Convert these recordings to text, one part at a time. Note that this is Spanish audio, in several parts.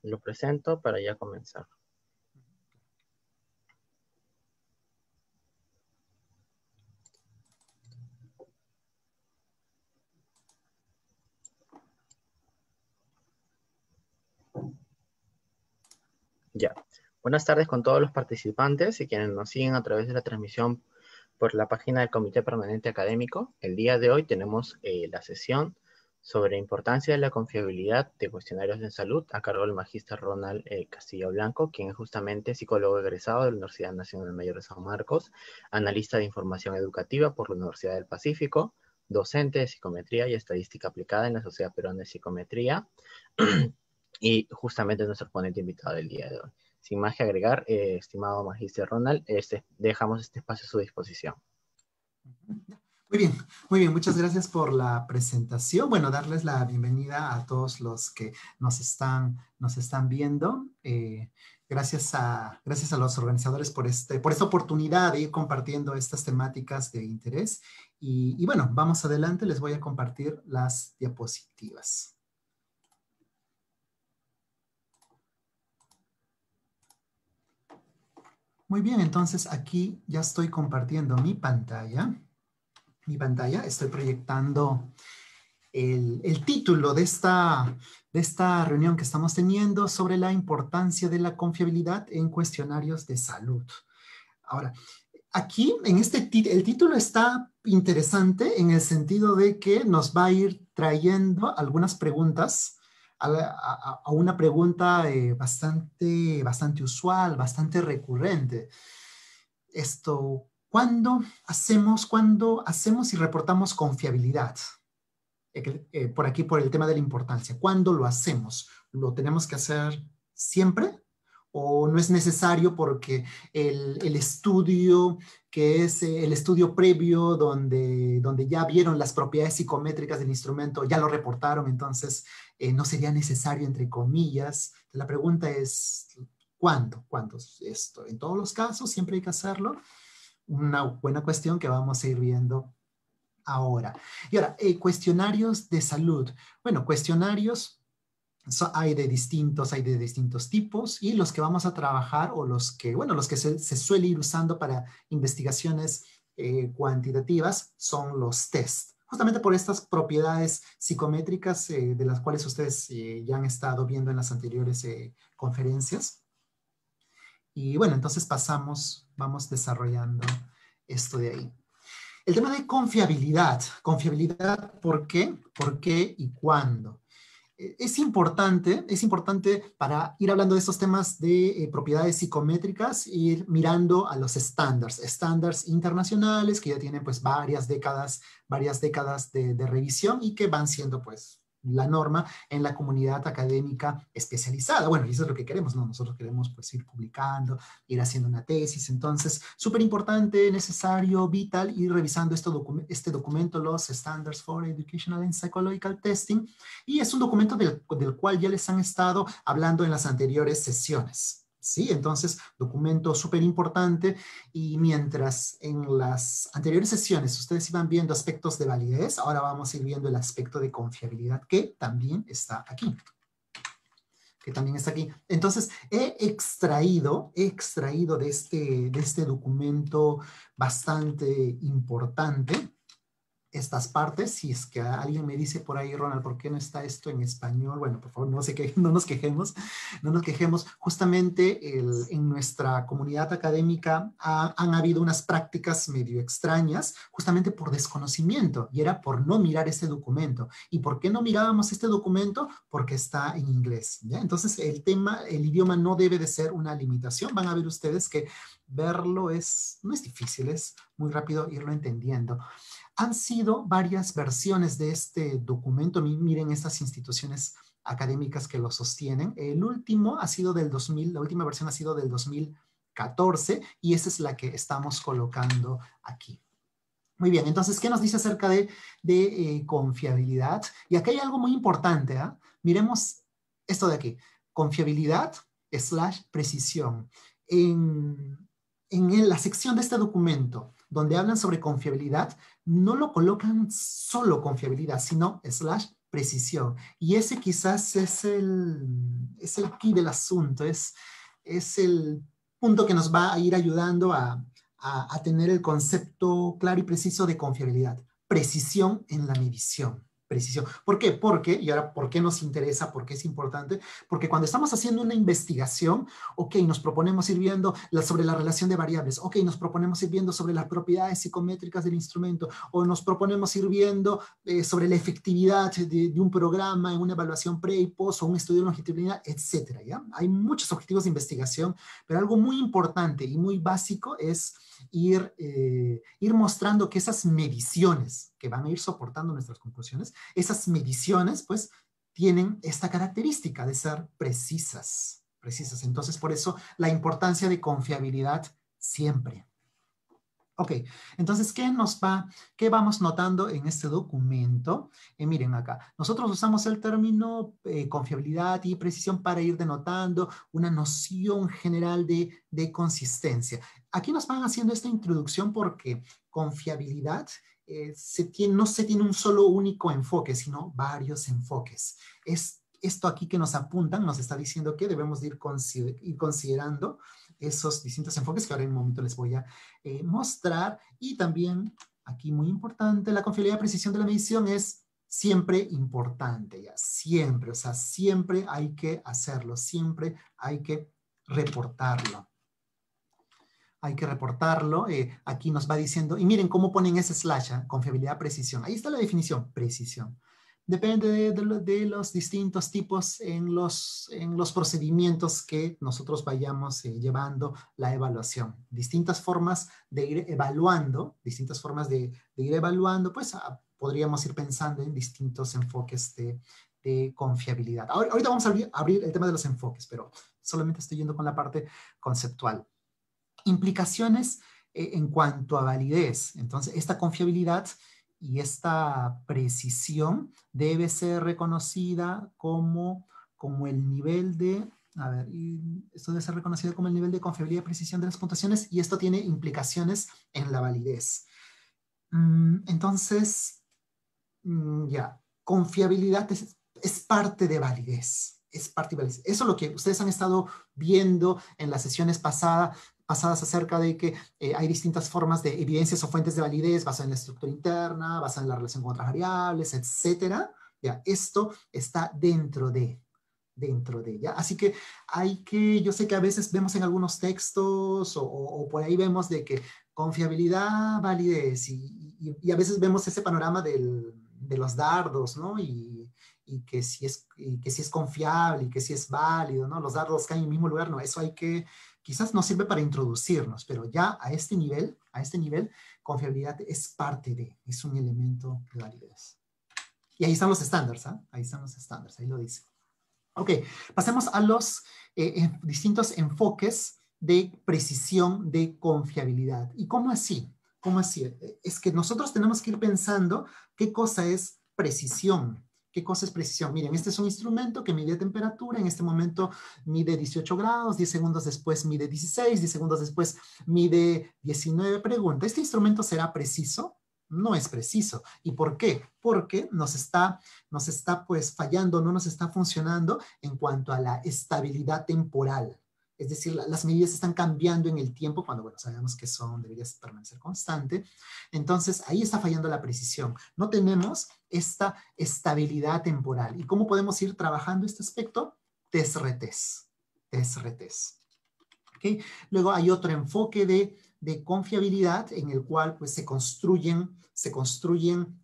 Lo presento para ya comenzar. Ya. Buenas tardes con todos los participantes y quienes nos siguen a través de la transmisión por la página del Comité Permanente Académico. El día de hoy tenemos la sesión sobre importancia de la confiabilidad de cuestionarios de salud a cargo del magíster Ronald Castillo Blanco, quien es justamente psicólogo egresado de la Universidad Nacional Mayor de San Marcos, analista de información educativa por la Universidad del Pacífico, docente de psicometría y estadística aplicada en la Sociedad Peruana de Psicometría, y justamente nuestro ponente invitado del día de hoy. Sin más que agregar, estimado magíster Ronald, dejamos este espacio a su disposición. Muy bien, muchas gracias por la presentación. Bueno, darles la bienvenida a todos los que nos están viendo. Gracias a los organizadores por esta oportunidad de ir compartiendo estas temáticas de interés. Y bueno, vamos adelante, les voy a compartir las diapositivas. Muy bien, entonces aquí ya estoy compartiendo mi pantalla. Estoy proyectando el título de esta reunión que estamos teniendo sobre la importancia de la confiabilidad en cuestionarios de salud. Ahora, aquí el título está interesante en el sentido de que nos va a ir trayendo algunas preguntas a una pregunta bastante usual, bastante recurrente. ¿Cuándo hacemos y reportamos confiabilidad? Por aquí, por el tema de la importancia. ¿Cuándo lo hacemos? ¿Lo tenemos que hacer siempre? ¿O no es necesario porque el estudio, que es el estudio previo donde ya vieron las propiedades psicométricas del instrumento, ya lo reportaron, entonces no sería necesario, entre comillas? La pregunta es, ¿cuándo? ¿Cuándo esto? En todos los casos, siempre hay que hacerlo. Una buena cuestión que vamos a ir viendo ahora. Y ahora, cuestionarios de salud. Bueno, cuestionarios hay de distintos tipos, y los que vamos a trabajar, o los que se suele ir usando para investigaciones cuantitativas, son los test. Justamente por estas propiedades psicométricas de las cuales ustedes ya han estado viendo en las anteriores conferencias. Y bueno, entonces vamos desarrollando esto de ahí. El tema de confiabilidad. Confiabilidad, ¿por qué? ¿Por qué y cuándo? Es importante para ir hablando de estos temas de propiedades psicométricas, ir mirando a los estándares internacionales que ya tienen pues varias décadas de revisión y que van siendo pues la norma en la comunidad académica especializada. Bueno, y eso es lo que queremos, ¿no? Nosotros queremos pues ir publicando, ir haciendo una tesis. Entonces, súper importante, necesario, vital, ir revisando este documento, los Standards for Educational and Psychological Testing, y es un documento del cual ya les han estado hablando en las anteriores sesiones. ¿Sí? Entonces, documento súper importante, y mientras en las anteriores sesiones ustedes iban viendo aspectos de validez, ahora vamos a ir viendo el aspecto de confiabilidad, que también está aquí. Entonces, he extraído de este documento bastante importante estas partes. Si es que alguien me dice por ahí, Ronald, ¿por qué no está esto en español? Bueno, por favor, no nos quejemos. Justamente en nuestra comunidad académica han habido unas prácticas medio extrañas, justamente por desconocimiento, y era por no mirar este documento. ¿Y por qué no mirábamos este documento? Porque está en inglés, ¿ya? Entonces, el idioma no debe de ser una limitación. Van a ver ustedes que verlo no es difícil, es muy rápido irlo entendiendo. Han sido varias versiones de este documento. Miren estas instituciones académicas que lo sostienen. El último ha sido del 2000, la última versión ha sido del 2014, y esa es la que estamos colocando aquí. Muy bien, entonces, ¿qué nos dice acerca de confiabilidad? Y aquí hay algo muy importante, ¿eh? Miremos esto de aquí. Confiabilidad / precisión. En la sección de este documento donde hablan sobre confiabilidad, no lo colocan solo confiabilidad, sino / precisión. Y ese quizás es el key del asunto, es el punto que nos va a ir ayudando a tener el concepto claro y preciso de confiabilidad. Precisión en la medición. Precisión. ¿Por qué? Porque, y ahora, ¿por qué nos interesa? ¿Por qué es importante? Porque cuando estamos haciendo una investigación, ok, nos proponemos ir viendo sobre la relación de variables, ok, nos proponemos ir viendo sobre las propiedades psicométricas del instrumento, o nos proponemos ir viendo sobre la efectividad de un programa en una evaluación pre y post, o un estudio de longitudinal, etcétera, ¿ya? Hay muchos objetivos de investigación, pero algo muy importante y muy básico es ir mostrando que esas mediciones que van a ir soportando nuestras conclusiones, esas mediciones, pues, tienen esta característica de ser precisas. Entonces, por eso, la importancia de confiabilidad siempre. Ok, entonces, ¿qué vamos notando en este documento? Miren acá, nosotros usamos el término confiabilidad y precisión para ir denotando una noción general de consistencia. Aquí nos van haciendo esta introducción porque confiabilidad no se tiene un solo único enfoque, sino varios enfoques. Esto aquí que nos apuntan nos está diciendo que debemos de ir considerando esos distintos enfoques que ahora en un momento les voy a mostrar. Y también, aquí muy importante, la confiabilidad y precisión de la medición es siempre importante, ya, siempre, o sea, siempre hay que hacerlo, siempre hay que reportarlo. Hay que reportarlo, aquí nos va diciendo, y miren cómo ponen ese slash, confiabilidad, precisión. Ahí está la definición, precisión. Depende de los distintos tipos en los procedimientos que nosotros vayamos llevando la evaluación. Distintas formas de ir evaluando, pues podríamos ir pensando en distintos enfoques de confiabilidad. Ahorita vamos a abrir el tema de los enfoques, pero solamente estoy yendo con la parte conceptual. Implicaciones en cuanto a validez. Entonces, esta confiabilidad y esta precisión debe ser reconocida como el nivel de, esto debe ser reconocido como el nivel de confiabilidad y precisión de las puntuaciones, y esto tiene implicaciones en la validez. Entonces, ya, confiabilidad es parte de validez. Es parte de validez. Eso es lo que ustedes han estado viendo en las sesiones pasadas acerca de que hay distintas formas de evidencias o fuentes de validez basadas en la estructura interna, basadas en la relación con otras variables, etcétera. Ya, esto está dentro de, ¿ya? Así que yo sé que a veces vemos en algunos textos o por ahí vemos de que confiabilidad, validez, y a veces vemos ese panorama de los dardos, ¿no? Y que si es confiable y que si es válido, ¿no? Los dardos caen en el mismo lugar, no, eso quizás nos sirve para introducirnos, pero ya a este nivel, confiabilidad es es un elemento de validez. Y ahí están los estándares, ¿ah? Ahí están los estándares, ahí lo dice. Ok, pasemos a los distintos enfoques de precisión de confiabilidad. ¿Y cómo así? ¿Cómo así? Es que nosotros tenemos que ir pensando qué cosa es precisión. ¿Qué cosa es precisión? Miren, este es un instrumento que mide temperatura, en este momento mide 18 grados, 10 segundos después mide 16, 10 segundos después mide 19. Pregunta, ¿este instrumento será preciso? No es preciso. ¿Y por qué? Porque nos está pues fallando, no nos está funcionando en cuanto a la estabilidad temporal. Es decir, las medidas están cambiando en el tiempo cuando, bueno, sabemos que debería permanecer constante. Entonces, ahí está fallando la precisión. No tenemos esta estabilidad temporal. ¿Y cómo podemos ir trabajando este aspecto? Test retest. ¿Okay? Luego hay otro enfoque de confiabilidad en el cual pues se construyen,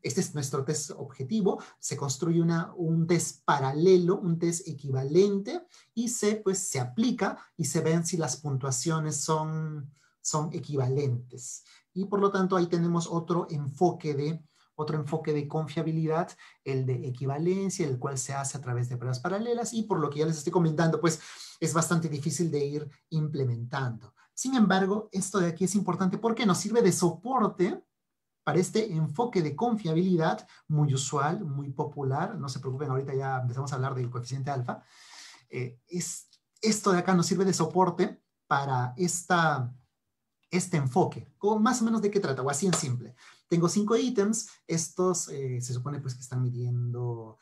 este es nuestro test objetivo, se construye un test paralelo, un test equivalente y se aplica y se ven si las puntuaciones son equivalentes. Y por lo tanto ahí tenemos otro enfoque de confiabilidad, el de equivalencia, el cual se hace a través de pruebas paralelas y por lo que ya les estoy comentando, pues es bastante difícil de ir implementando. Sin embargo, esto de aquí es importante porque nos sirve de soporte para este enfoque de confiabilidad muy usual, muy popular. No se preocupen, ahorita ya empezamos a hablar del coeficiente alfa. Esto de acá nos sirve de soporte para este enfoque. Más o menos de qué trata, o así en simple. Tengo 5 ítems, estos se supone pues que están midiendo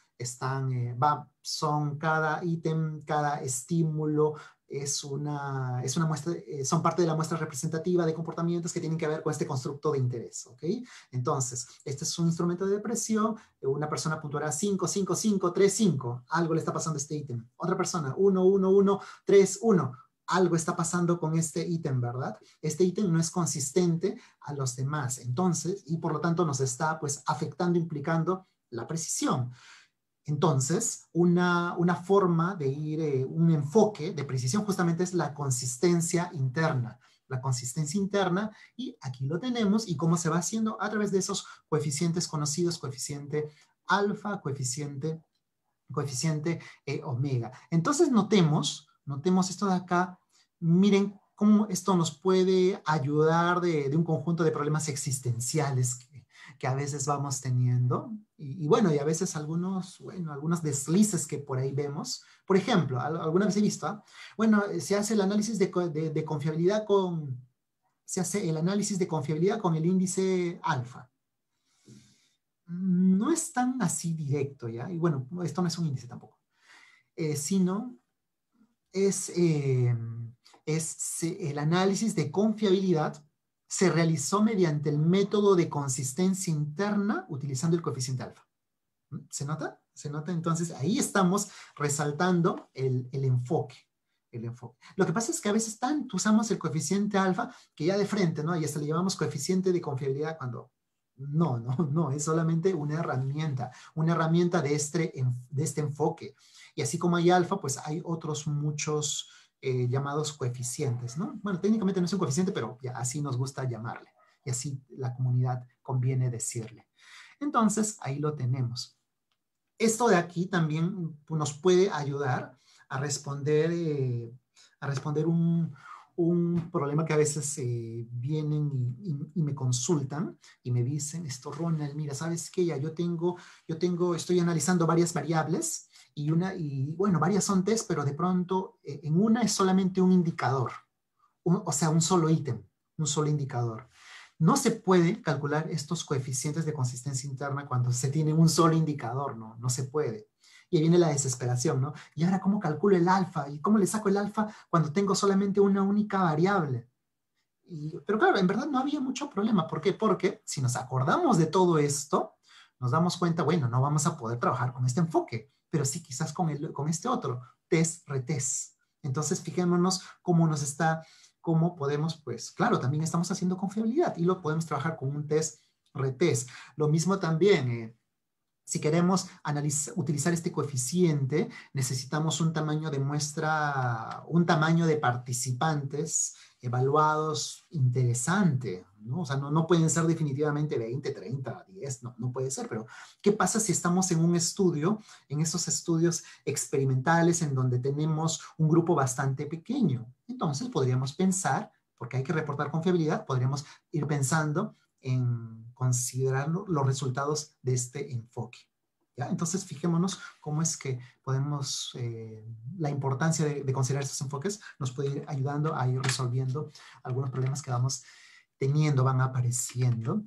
son cada ítem, cada estímulo, una muestra, son parte de la muestra representativa de comportamientos que tienen que ver con este constructo de interés, ¿ok? Entonces, este es un instrumento de depresión, una persona puntuará 5, 5, 5, 3, 5, algo le está pasando a este ítem. Otra persona, 1, 1, 1, 3, 1, algo está pasando con este ítem, ¿verdad? Este ítem no es consistente a los demás, entonces, y por lo tanto nos está, pues, afectando, implicando la precisión. Entonces, una forma de ir, un enfoque de precisión justamente es la consistencia interna. La consistencia interna, y aquí lo tenemos, y cómo se va haciendo a través de esos coeficientes conocidos, coeficiente alfa, coeficiente omega. Entonces, notemos esto de acá, miren cómo esto nos puede ayudar de un conjunto de problemas existenciales que a veces vamos teniendo. Y bueno, y a veces algunos deslices que por ahí vemos. Por ejemplo, alguna vez he visto, bueno, se hace el análisis de confiabilidad con el índice alfa. No es tan así directo, ¿ya? Y bueno, esto no es un índice tampoco. Sino es el análisis de confiabilidad se realizó mediante el método de consistencia interna utilizando el coeficiente alfa. ¿Se nota? ¿Se nota? Entonces, ahí estamos resaltando el enfoque. Lo que pasa es que a veces tanto usamos el coeficiente alfa que ya de frente, ¿no? Y hasta le llamamos coeficiente de confiabilidad cuando no, es solamente una herramienta de este enfoque. Y así como hay alfa, pues hay otros muchos llamados coeficientes, ¿no? Bueno, técnicamente no es un coeficiente, pero ya así nos gusta llamarle. Y así la comunidad conviene decirle. Entonces, ahí lo tenemos. Esto de aquí también nos puede ayudar a responder un problema que a veces vienen y me consultan y me dicen, Ronald, mira, ¿sabes qué? Ya estoy analizando varias variables y bueno, varias son test, pero de pronto en una es solamente un indicador, o sea, un solo ítem, un solo indicador. No se puede calcular estos coeficientes de consistencia interna cuando se tiene un solo indicador, no se puede. Y ahí viene la desesperación, ¿no? ¿Y ahora cómo calculo el alfa? ¿Y cómo le saco el alfa cuando tengo solamente una única variable? Pero claro, en verdad no había mucho problema. ¿Por qué? Porque si nos acordamos de todo esto, nos damos cuenta, bueno, no vamos a poder trabajar con este enfoque, pero sí quizás con este otro, test, retest. Entonces, fijémonos cómo podemos, pues, claro, también estamos haciendo confiabilidad y lo podemos trabajar con un test, retest. Lo mismo también, si queremos utilizar este coeficiente, necesitamos un tamaño de muestra, un tamaño de participantes evaluados interesante, ¿no? O sea, no pueden ser definitivamente 20, 30, 10, no puede ser, pero ¿qué pasa si estamos en un estudio, en esos estudios experimentales en donde tenemos un grupo bastante pequeño? Entonces podríamos pensar, porque hay que reportar confiabilidad, podríamos ir pensando en considerar los resultados de este enfoque. ¿Ya? Entonces, fijémonos cómo es que podemos, la importancia de considerar estos enfoques nos puede ir ayudando a ir resolviendo algunos problemas que vamos teniendo, van apareciendo.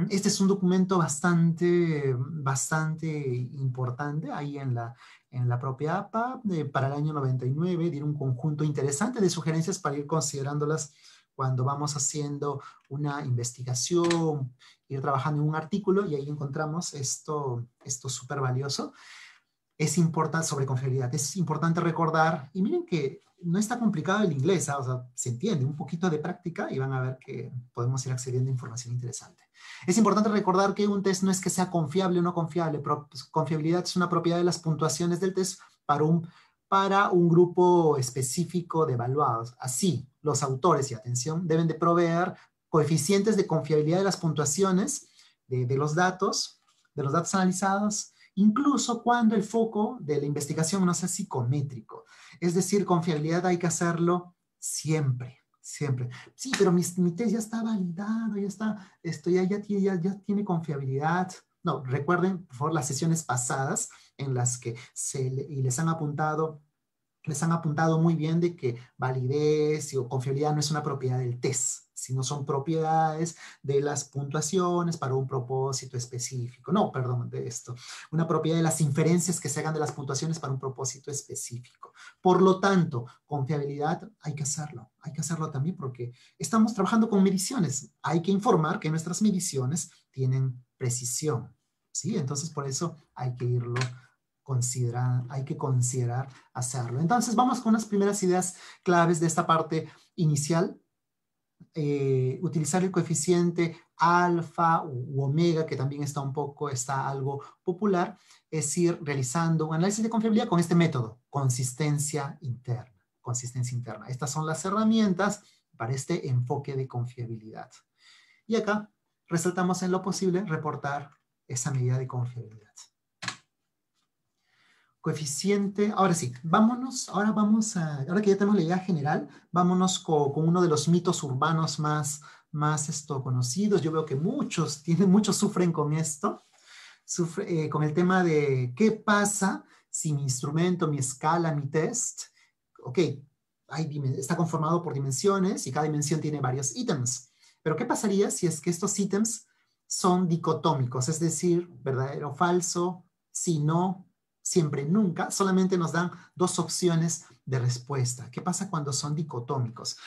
Este es un documento bastante importante ahí en la propia APA para el año 99, tiene un conjunto interesante de sugerencias para ir considerándolas cuando vamos haciendo una investigación, ir trabajando en un artículo y ahí encontramos esto súper valioso. Es importante sobre confiabilidad, es importante recordar, y miren que no está complicado el inglés, o sea, se entiende, un poquito de práctica y van a ver que podemos ir accediendo a información interesante. Es importante recordar que un test no es que sea confiable o no confiable, pero pues, confiabilidad es una propiedad de las puntuaciones del test para un grupo específico de evaluados. Así, los autores, y atención, deben de proveer coeficientes de confiabilidad de las puntuaciones de los datos analizados, incluso cuando el foco de la investigación no sea psicométrico. Es decir, confiabilidad hay que hacerlo siempre. Siempre. Sí, pero mi test ya está validado, ya tiene confiabilidad. No, recuerden, por favor, las sesiones pasadas en las que les han apuntado muy bien de que validez o confiabilidad no es una propiedad del test. sino son propiedades de las puntuaciones para un propósito específico. No, perdón, de esto. Una propiedad de las inferencias que se hagan de las puntuaciones para un propósito específico. Por lo tanto, confiabilidad hay que hacerlo también porque estamos trabajando con mediciones. Hay que informar que nuestras mediciones tienen precisión, ¿sí? Entonces, por eso hay que irlo hay que considerar hacerlo. Entonces, vamos con unas primeras ideas claves de esta parte inicial. Utilizar el coeficiente alfa u omega, que también está algo popular, es ir realizando un análisis de confiabilidad con este método, consistencia interna. Consistencia interna. Estas son las herramientas para este enfoque de confiabilidad. Y acá resaltamos en lo posible reportar esa medida de confiabilidad. Coeficiente, ahora sí, vámonos, ahora que ya tenemos la idea general, vámonos con uno de los mitos urbanos más conocidos. Yo veo que muchos sufren con esto, con el tema de qué pasa si mi instrumento, mi escala, mi test, ok, está conformado por dimensiones y cada dimensión tiene varios ítems. Pero ¿qué pasaría si es que estos ítems son dicotómicos? Es decir, verdadero o falso, si no, siempre, nunca, solamente nos dan dos opciones de respuesta. ¿Qué pasa cuando son dicotómicos?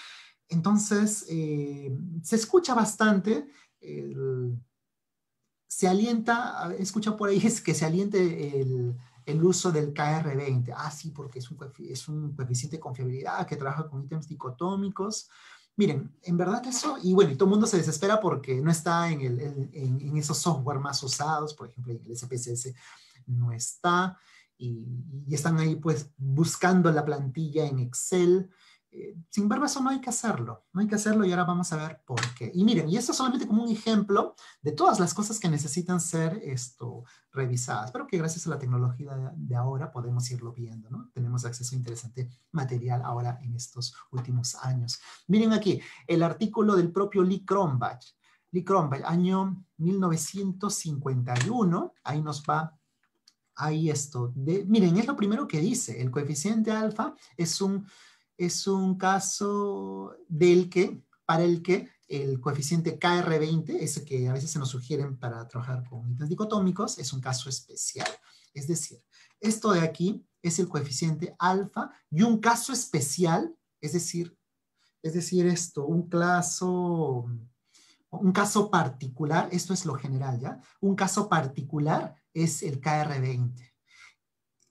Entonces, se escucha bastante, se alienta, he escuchado por ahí es que se aliente el uso del KR20. Ah, sí, porque es un coeficiente de confiabilidad que trabaja con ítems dicotómicos. Miren, en verdad eso, y bueno, y todo el mundo se desespera porque no está en esos software más usados, por ejemplo, en el SPSS no está, y están ahí pues buscando la plantilla en Excel. Sin embargo, eso no hay que hacerlo y ahora vamos a ver por qué. Y miren, y esto es solamente como un ejemplo de todas las cosas que necesitan ser revisadas, pero que gracias a la tecnología de ahora podemos irlo viendo, ¿no? Tenemos acceso a interesante material ahora en estos últimos años. Miren aquí, el artículo del propio Lee Cronbach, año 1951, ahí nos va. Ahí miren, es lo primero que dice, el coeficiente alfa es un caso para el que el coeficiente KR20, ese que a veces se nos sugieren para trabajar con ítems dicotómicos, es un caso especial. Es decir, esto de aquí es el coeficiente alfa y un caso especial, es decir, un caso particular, esto es lo general, ¿ya? Un caso particular es el KR20.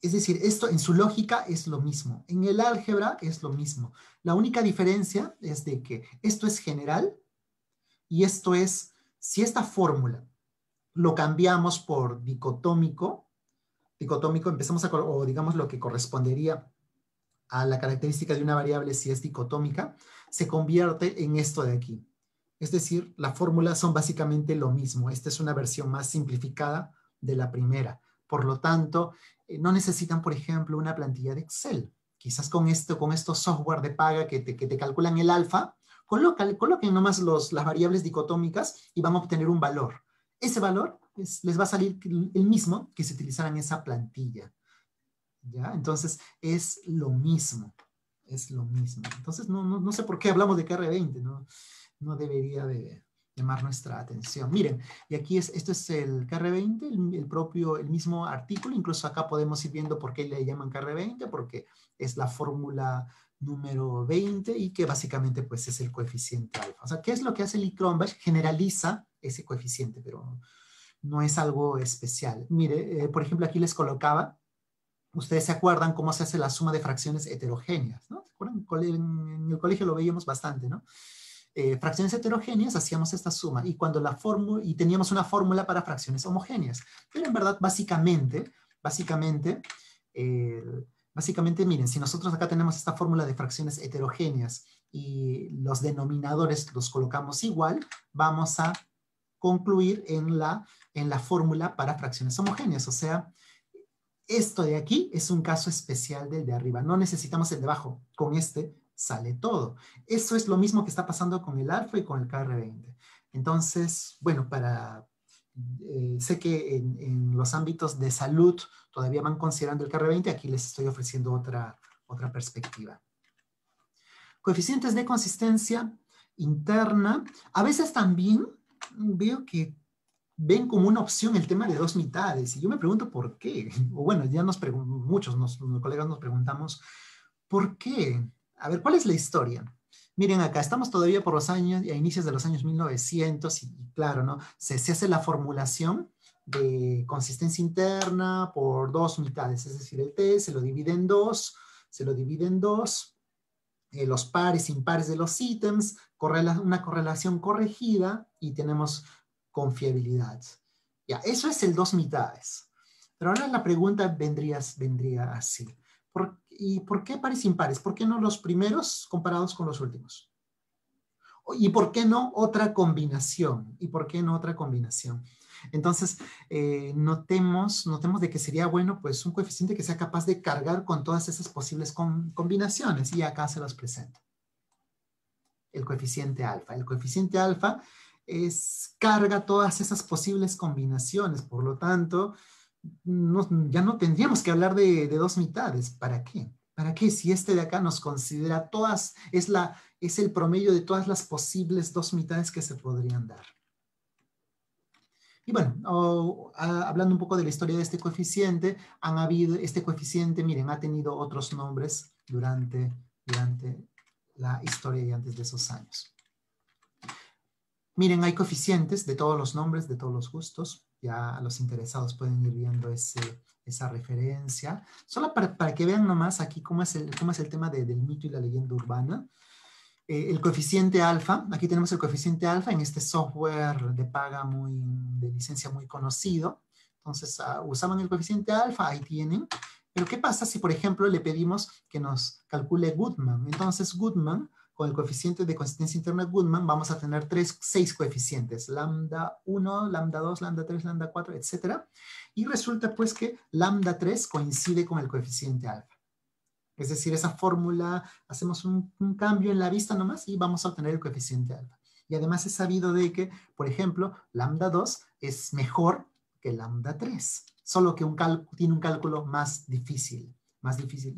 Es decir, esto en su lógica es lo mismo. En el álgebra es lo mismo. La única diferencia es de que esto es general y esto es, si esta fórmula lo cambiamos por dicotómico, empezamos o digamos lo que correspondería a la característica de una variable si es dicotómica, se convierte en esto de aquí. Es decir, las fórmulas son básicamente lo mismo. Esta es una versión más simplificada de la primera. Por lo tanto, no necesitan, por ejemplo, una plantilla de Excel. Quizás con estos software de paga que te calculan el alfa, coloquen nomás las variables dicotómicas y van a obtener un valor. Ese valor les va a salir el mismo que si utilizaran esa plantilla. ¿Ya? Entonces, es lo mismo. Entonces, no sé por qué hablamos de KR20, no debería de llamar nuestra atención. Miren, y aquí esto es el KR20, el mismo artículo, incluso acá podemos ir viendo por qué le llaman KR20, porque es la fórmula número 20 y que básicamente pues es el coeficiente alfa. O sea, ¿qué es lo que hace Lee Cronbach? Generaliza ese coeficiente, pero no es algo especial. Mire, por ejemplo, aquí les colocaba, ustedes se acuerdan cómo se hace la suma de fracciones heterogéneas, ¿no? ¿Se acuerdan? En el colegio lo veíamos bastante, ¿no? Fracciones heterogéneas hacíamos esta suma y teníamos una fórmula para fracciones homogéneas. Pero en verdad, básicamente, miren, si nosotros acá tenemos esta fórmula de fracciones heterogéneas y los denominadores los colocamos igual, vamos a concluir en la fórmula para fracciones homogéneas. O sea, esto de aquí es un caso especial del de arriba. No necesitamos el de abajo. Con este sale todo. Eso es lo mismo que está pasando con el alfa y con el KR20. Entonces, bueno, sé que en los ámbitos de salud todavía van considerando el KR20. Aquí les estoy ofreciendo otra perspectiva. Coeficientes de consistencia. interna. A veces también veo que ven como una opción el tema de dos mitades. Y yo me pregunto por qué. O bueno, ya muchos los colegas nos preguntamos, ¿por qué? A ver, ¿cuál es la historia? Miren acá, estamos todavía por los años, a inicios de los años 1900 y claro, ¿no? Se hace la formulación de consistencia interna por dos mitades, es decir, el T se lo divide en dos, los pares, impares de los ítems, una correlación corregida y tenemos confiabilidad. Ya, eso es el dos mitades. Pero ahora la pregunta vendría así. ¿Y por qué pares impares? ¿Por qué no los primeros comparados con los últimos? ¿Y por qué no otra combinación? ¿Y por qué no otra combinación? Entonces, notemos de que sería bueno pues un coeficiente que sea capaz de cargar con todas esas posibles combinaciones. Y acá se los presento. El coeficiente alfa. El coeficiente alfa carga todas esas posibles combinaciones. Por lo tanto, ya no tendríamos que hablar de dos mitades. ¿Para qué? ¿Para qué? Si este de acá nos considera todas, es el promedio de todas las posibles dos mitades que se podrían dar. Y bueno, hablando un poco de la historia de este coeficiente, este coeficiente, miren, ha tenido otros nombres durante la historia y antes de esos años. Miren, hay coeficientes de todos los nombres, de todos los gustos. Ya los interesados pueden ir viendo esa referencia. Solo para que vean nomás aquí cómo es el tema del mito y la leyenda urbana. El coeficiente alfa, aquí tenemos el coeficiente alfa en este software de paga de licencia muy conocido. Entonces, usaban el coeficiente alfa, ahí tienen. Pero ¿qué pasa si, por ejemplo, le pedimos que nos calcule Goodman? Entonces, Goodman, con el coeficiente de consistencia interna Goodman, vamos a tener 6 coeficientes. Lambda 1, lambda 2, lambda 3, lambda 4, etc. Y resulta pues que lambda 3 coincide con el coeficiente alfa. Es decir, esa fórmula, hacemos un cambio en la vista nomás y vamos a obtener el coeficiente alfa. Y además es sabido de que, por ejemplo, lambda 2 es mejor que lambda 3, solo que tiene un cálculo más difícil.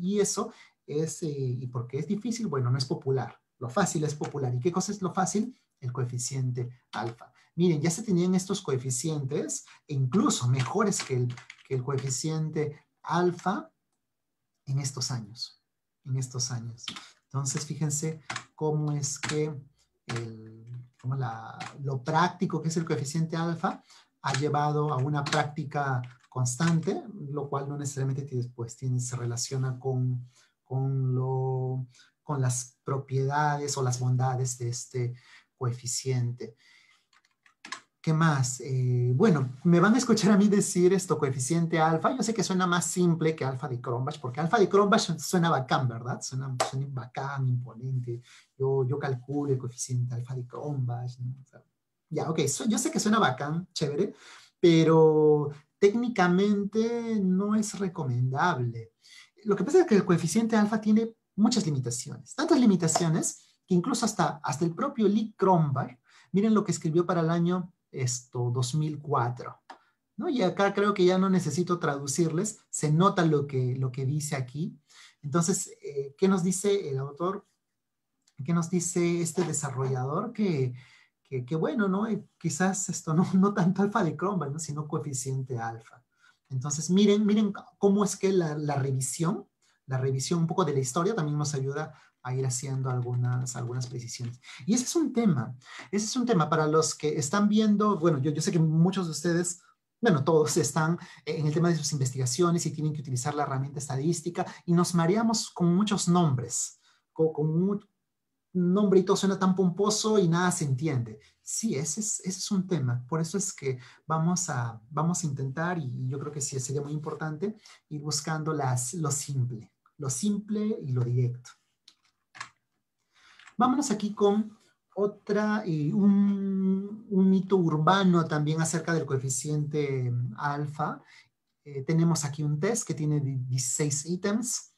Y eso es, ¿y por qué es difícil? Bueno, no es popular. Lo fácil es popular. ¿Y qué cosa es lo fácil? El coeficiente alfa. Miren, ya se tenían estos coeficientes, e incluso mejores que el coeficiente alfa, en estos años. Entonces, fíjense cómo es que lo práctico que es el coeficiente alfa ha llevado a una práctica constante, lo cual no necesariamente se relaciona con las propiedades o las bondades de este coeficiente. ¿Qué más? Bueno, me van a escuchar a mí decir esto, coeficiente alfa. Yo sé que suena más simple que alfa de Cronbach, porque alfa de Cronbach suena bacán, ¿verdad? Suena bacán, imponente. Yo calculo el coeficiente alfa de Cronbach, ¿no? O sea, ya, ok, yo sé que suena bacán, chévere, pero técnicamente no es recomendable. Lo que pasa es que el coeficiente alfa tiene muchas limitaciones. Tantas limitaciones que incluso hasta el propio Lee Cronbach, miren lo que escribió para el año 2004, ¿no? Y acá creo que ya no necesito traducirles, se nota lo que dice aquí. Entonces, ¿qué nos dice el autor? ¿Qué nos dice este desarrollador? Que bueno, ¿no? Quizás esto no tanto alfa de Cronbach, ¿no? Sino coeficiente alfa. Entonces, miren cómo es que la revisión un poco de la historia también nos ayuda a ir haciendo algunas precisiones. Y ese es un tema para los que están viendo, bueno, yo sé que muchos de ustedes, bueno, todos están en el tema de sus investigaciones y tienen que utilizar la herramienta estadística y nos mareamos con muchos nombres, con un nombre y todo suena tan pomposo y nada se entiende. Sí, ese es un tema. Por eso es que vamos a intentar, y yo creo que sí sería muy importante, ir buscando lo simple y lo directo. Vámonos aquí con un mito urbano también acerca del coeficiente alfa. Tenemos aquí un test que tiene 16 ítems.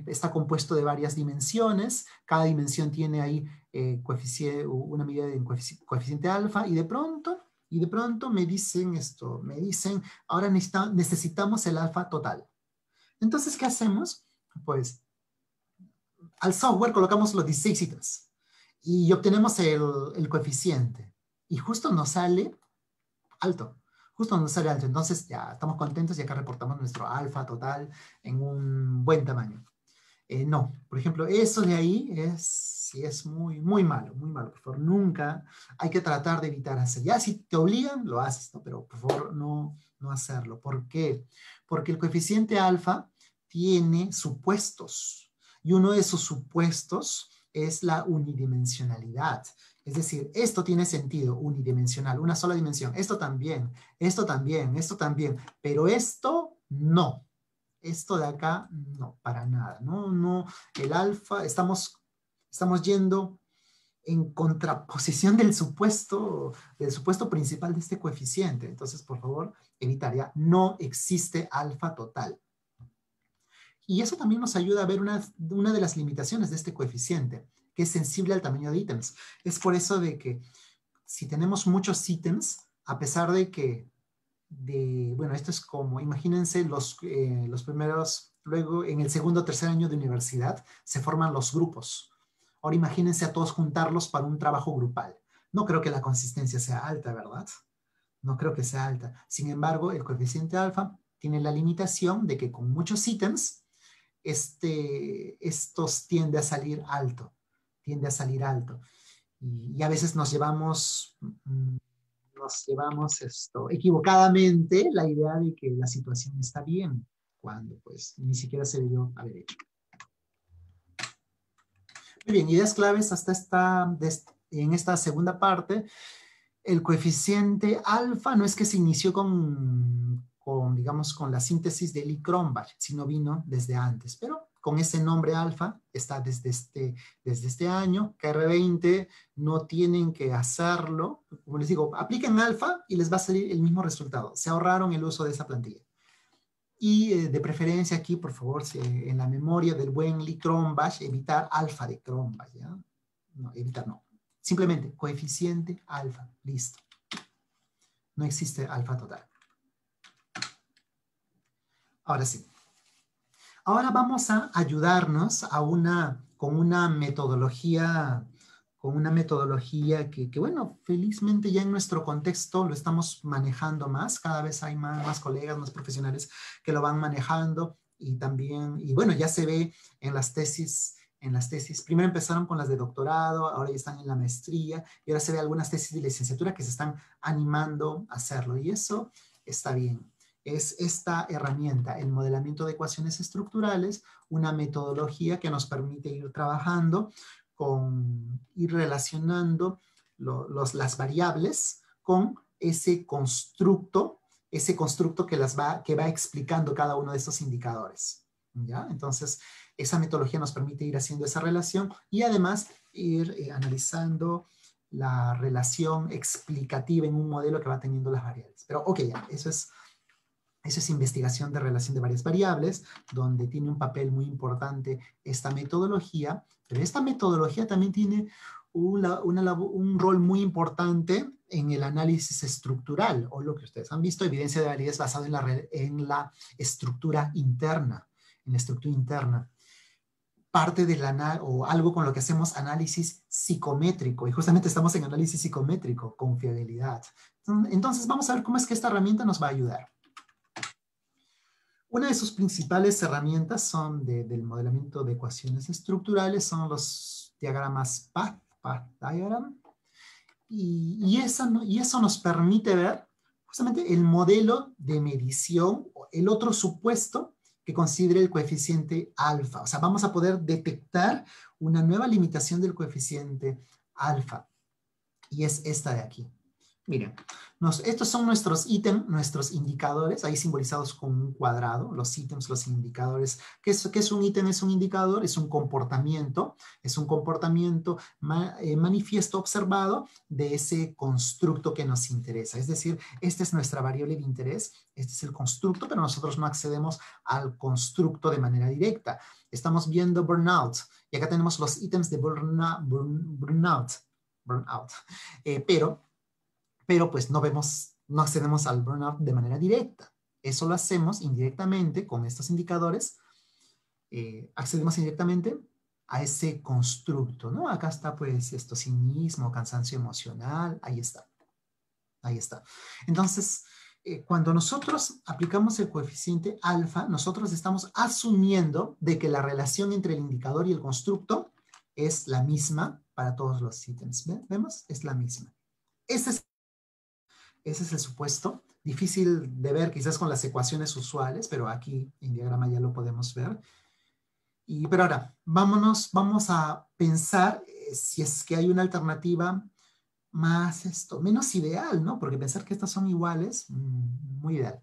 Está compuesto de varias dimensiones. Cada dimensión tiene ahí una medida de coeficiente alfa. Y de pronto me dicen esto. Me dicen, ahora necesitamos el alfa total. Entonces, ¿qué hacemos? Pues al software colocamos los 16 ítems. y obtenemos el coeficiente. Y justo nos sale alto. Justo nos sale alto. Entonces ya estamos contentos y acá reportamos nuestro alfa total en un buen tamaño. No, por ejemplo, eso de ahí sí es muy, muy malo, muy malo. Por favor, nunca hay que tratar de evitar hacer. Ya si te obligan, lo haces, ¿no? Pero por favor, no hacerlo. ¿Por qué? Porque el coeficiente alfa tiene supuestos. Y uno de sus supuestos es la unidimensionalidad. Es decir, esto tiene sentido unidimensional, una sola dimensión. Esto también, esto también, esto también. Pero esto no. Esto de acá, no, para nada. No, el alfa, estamos yendo en contraposición del supuesto principal de este coeficiente. Entonces, por favor, evitar ya. No existe alfa total. Y eso también nos ayuda a ver una de las limitaciones de este coeficiente, que es sensible al tamaño de ítems. Es por eso de que si tenemos muchos ítems, a pesar de que bueno, esto es como, imagínense los primeros, luego en el segundo o tercer año de universidad se forman los grupos. Ahora imagínense a todos juntarlos para un trabajo grupal. No creo que la consistencia sea alta, ¿verdad? No creo que sea alta. Sin embargo, el coeficiente alfa tiene la limitación de que con muchos ítems, estos tiende a salir alto. Tiende a salir alto. Y a veces nos llevamos equivocadamente la idea de que la situación está bien, cuando pues ni siquiera se debió haber hecho. Muy bien, ideas claves hasta en esta segunda parte. El coeficiente alfa no es que se inició digamos, con la síntesis de Lie-Cronbach, sino vino desde antes, pero con ese nombre alfa está desde este año. KR20 no tienen que hacerlo. Como les digo, apliquen alfa y les va a salir el mismo resultado. Se ahorraron el uso de esa plantilla. Y de preferencia aquí, por favor, en la memoria del buen Lie-Cronbach, evitar alfa de Cronbach, ¿ya? No, evitar no. Simplemente coeficiente alfa, listo. No existe alfa total. Ahora sí. Ahora vamos a ayudarnos con una metodología que, bueno, felizmente ya en nuestro contexto lo estamos manejando más. Cada vez hay más colegas, más profesionales que lo van manejando y también, y bueno, ya se ve en las tesis. Primero empezaron con las de doctorado, ahora ya están en la maestría y ahora se ve algunas tesis de licenciatura que se están animando a hacerlo y eso está bien. Es esta herramienta, el modelamiento de ecuaciones estructurales, una metodología que nos permite ir trabajando ir relacionando las variables con ese constructo que va explicando cada uno de estos indicadores. ¿Ya? Entonces, esa metodología nos permite ir haciendo esa relación y además ir analizando la relación explicativa en un modelo que va teniendo las variables. Pero, ok, ya, eso es investigación de relación de varias variables, donde tiene un papel muy importante esta metodología, pero esta metodología también tiene un rol muy importante en el análisis estructural, o lo que ustedes han visto, evidencia de validez basado en la estructura interna, parte o algo con lo que hacemos análisis psicométrico, y justamente estamos en análisis psicométrico, con fiabilidad. Entonces, vamos a ver cómo es que esta herramienta nos va a ayudar. Una de sus principales herramientas del modelamiento de ecuaciones estructurales son los diagramas path diagram, y eso nos permite ver justamente el modelo de medición, el otro supuesto que considere el coeficiente alfa. O sea, vamos a poder detectar una nueva limitación del coeficiente alfa, y es esta de aquí. Miren, estos son nuestros ítems, nuestros indicadores, ahí simbolizados con un cuadrado, los ítems, los indicadores. ¿Qué es un ítem? Es un indicador, es un comportamiento manifiesto observado de ese constructo que nos interesa. Es decir, esta es nuestra variable de interés, este es el constructo, pero nosotros no accedemos al constructo de manera directa. Estamos viendo burnout, y acá tenemos los ítems de burnout. Pero pues no accedemos al burnout de manera directa. Eso lo hacemos indirectamente con estos indicadores. Accedemos indirectamente a ese constructo, ¿no? Acá está pues esto, cinismo, cansancio emocional, ahí está. Ahí está. Entonces, cuando nosotros aplicamos el coeficiente alfa, nosotros estamos asumiendo de que la relación entre el indicador y el constructo es la misma para todos los ítems. ¿Vemos? Es la misma. Ese es el supuesto. Difícil de ver quizás con las ecuaciones usuales, pero aquí en diagrama ya lo podemos ver. Pero ahora, vamos a pensar si es que hay una alternativa más menos ideal, ¿no? Porque pensar que estas son iguales, muy ideal.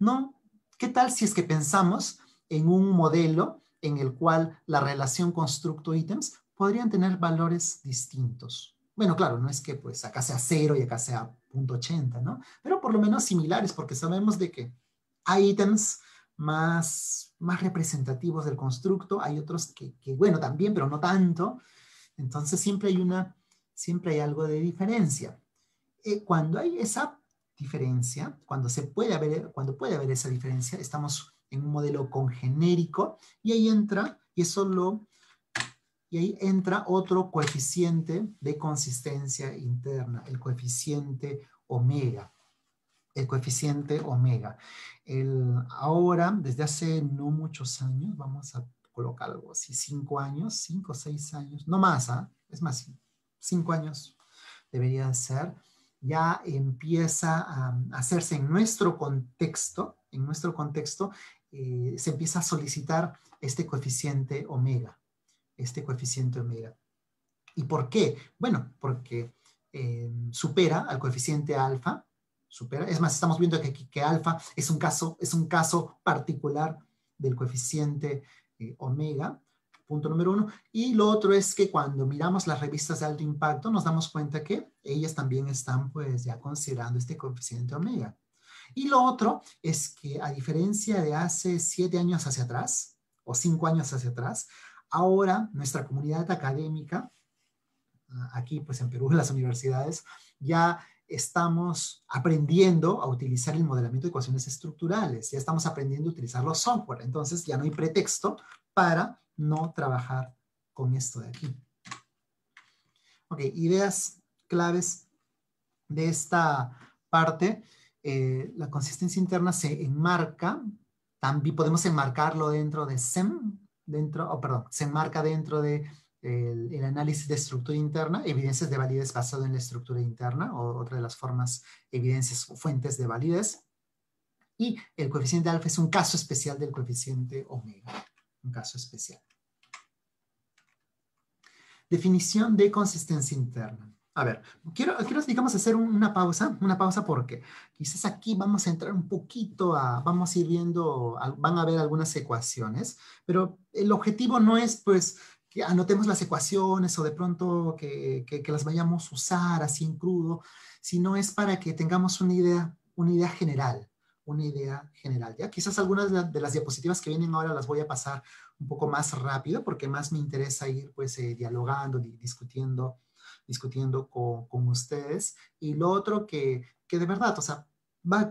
No, ¿qué tal si es que pensamos en un modelo en el cual la relación constructo-ítems podrían tener valores distintos? Bueno, claro, no es que pues acá sea 0 y acá sea 0.80, ¿no? Pero por lo menos similares, porque sabemos de que hay ítems más representativos del constructo, hay otros que, bueno, también, pero no tanto. Entonces siempre hay algo de diferencia. Cuando hay esa diferencia, cuando puede haber esa diferencia, estamos en un modelo congenérico y ahí entra otro coeficiente de consistencia interna, el coeficiente omega. El coeficiente omega. Ahora, desde hace no muchos años, vamos a colocar algo así, 5 años, 5 o 6 años, no más, es más, 5 años debería ser, ya empieza a hacerse en nuestro contexto, se empieza a solicitar este coeficiente omega, ¿Y por qué? Bueno, porque supera al coeficiente alfa, es más, estamos viendo que alfa es un caso particular del coeficiente omega, punto número 1. Y lo otro es que cuando miramos las revistas de alto impacto nos damos cuenta que ellas también están pues ya considerando este coeficiente omega. Y lo otro es que a diferencia de hace 7 años hacia atrás, o 5 años hacia atrás, ahora nuestra comunidad académica, aquí pues en Perú, en las universidades, ya estamos aprendiendo a utilizar el modelamiento de ecuaciones estructurales, ya estamos aprendiendo a utilizar los software, entonces ya no hay pretexto para no trabajar con esto de aquí. Ok, ideas claves de esta parte. La consistencia interna se enmarca, también podemos enmarcarlo dentro de SEM, se enmarca dentro de el análisis de estructura interna, evidencias de validez basado en la estructura interna, o otra de las formas, evidencias o fuentes de validez. Y el coeficiente alfa es un caso especial del coeficiente omega, un caso especial. Definición de consistencia interna. A ver, quiero digamos, hacer una pausa porque quizás aquí vamos a entrar un poquito vamos a ir viendo, van a ver algunas ecuaciones, pero el objetivo no es, pues, que anotemos las ecuaciones o de pronto que las vayamos a usar así en crudo, sino es para que tengamos una idea general, ¿ya? Quizás algunas de las diapositivas que vienen ahora las voy a pasar un poco más rápido porque más me interesa ir, pues, dialogando, discutiendo con ustedes. Y lo otro que de verdad, o sea,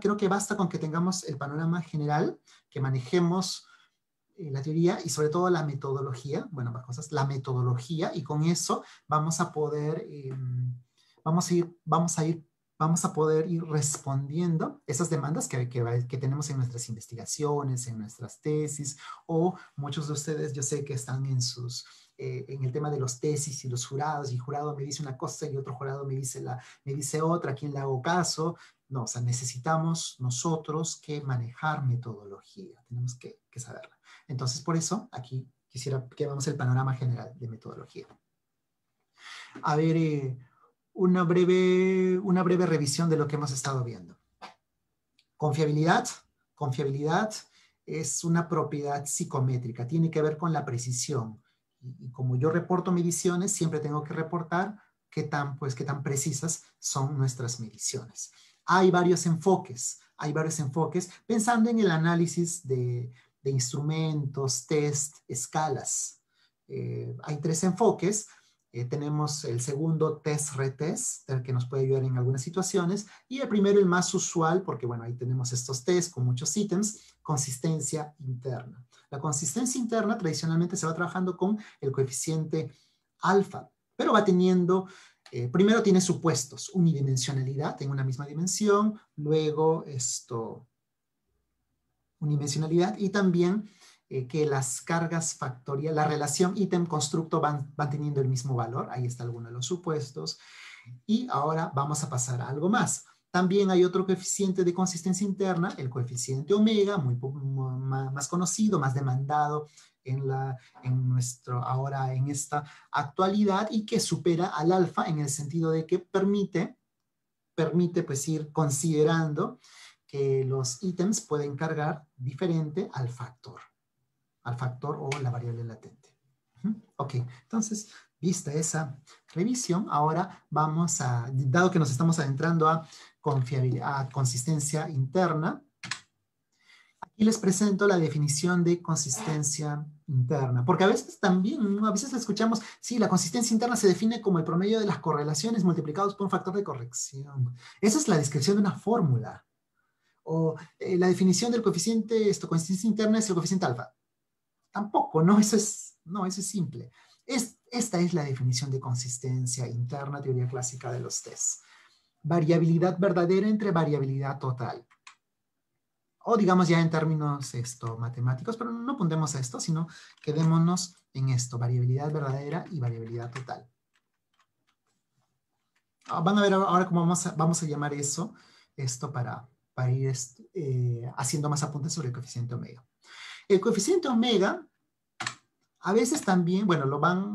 creo que basta con que tengamos el panorama general, que manejemos la teoría y sobre todo la metodología, bueno, más cosas, la metodología, y con eso vamos a poder, vamos a poder ir respondiendo esas demandas que tenemos en nuestras investigaciones, en nuestras tesis, o muchos de ustedes yo sé que están en el tema de los tesis y los jurados, y jurado me dice una cosa y otro jurado me dice otra, ¿a quién le hago caso? No, o sea, necesitamos nosotros que manejar metodología, tenemos que saberla. Entonces, por eso, aquí quisiera que veamos el panorama general de metodología. A ver, una breve revisión de lo que hemos estado viendo. Confiabilidad es una propiedad psicométrica, tiene que ver con la precisión. Y como yo reporto mediciones, siempre tengo que reportar qué tan precisas son nuestras mediciones. Hay varios enfoques pensando en el análisis de instrumentos, test, escalas. Hay 3 enfoques. Tenemos el segundo, test-retest, que nos puede ayudar en algunas situaciones, y el primero, el más usual, porque bueno, ahí tenemos estos tests con muchos ítems, consistencia interna. La consistencia interna tradicionalmente se va trabajando con el coeficiente alfa, pero va teniendo, primero tiene supuestos, unidimensionalidad en una misma dimensión, luego unidimensionalidad y también que las cargas factoriales, la relación ítem-constructo van teniendo el mismo valor, ahí está alguno de los supuestos. Y ahora vamos a pasar a algo más. También hay otro coeficiente de consistencia interna, el coeficiente omega, más conocido, más demandado ahora en esta actualidad y que supera al alfa en el sentido de que permite pues ir considerando que los ítems pueden cargar diferente al factor o la variable latente. Ok, entonces, vista esa revisión, ahora vamos a, dado que nos estamos adentrando a consistencia interna, aquí les presento la definición de consistencia interna, porque a veces también, a veces escuchamos, sí, la consistencia interna se define como el promedio de las correlaciones multiplicados por un factor de corrección. Esa es la descripción de una fórmula. O la definición del coeficiente, consistencia interna es el coeficiente alfa. Tampoco, no, eso es simple. Esta es la definición de consistencia interna, teoría clásica de los tests. Variabilidad verdadera entre variabilidad total. O digamos ya en términos matemáticos, pero no apuntemos a esto, sino quedémonos en esto, variabilidad verdadera y variabilidad total. Van a ver ahora cómo vamos a llamar eso, para ir haciendo más apuntes sobre el coeficiente omega. El coeficiente omega, a veces también, bueno,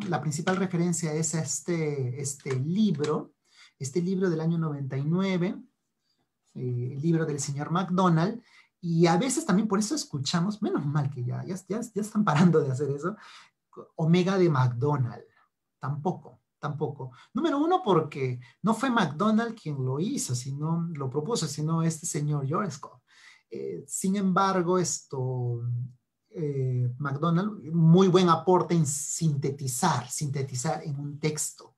la principal referencia es a este libro del año 99, el libro del señor McDonald, y a veces también por eso escuchamos, menos mal que ya están parando de hacer eso, omega de McDonald. Tampoco. Número uno, porque no fue McDonald quien lo hizo, lo propuso, sino este señor Yoresco. Sin embargo, McDonald, muy buen aporte en sintetizar en un texto.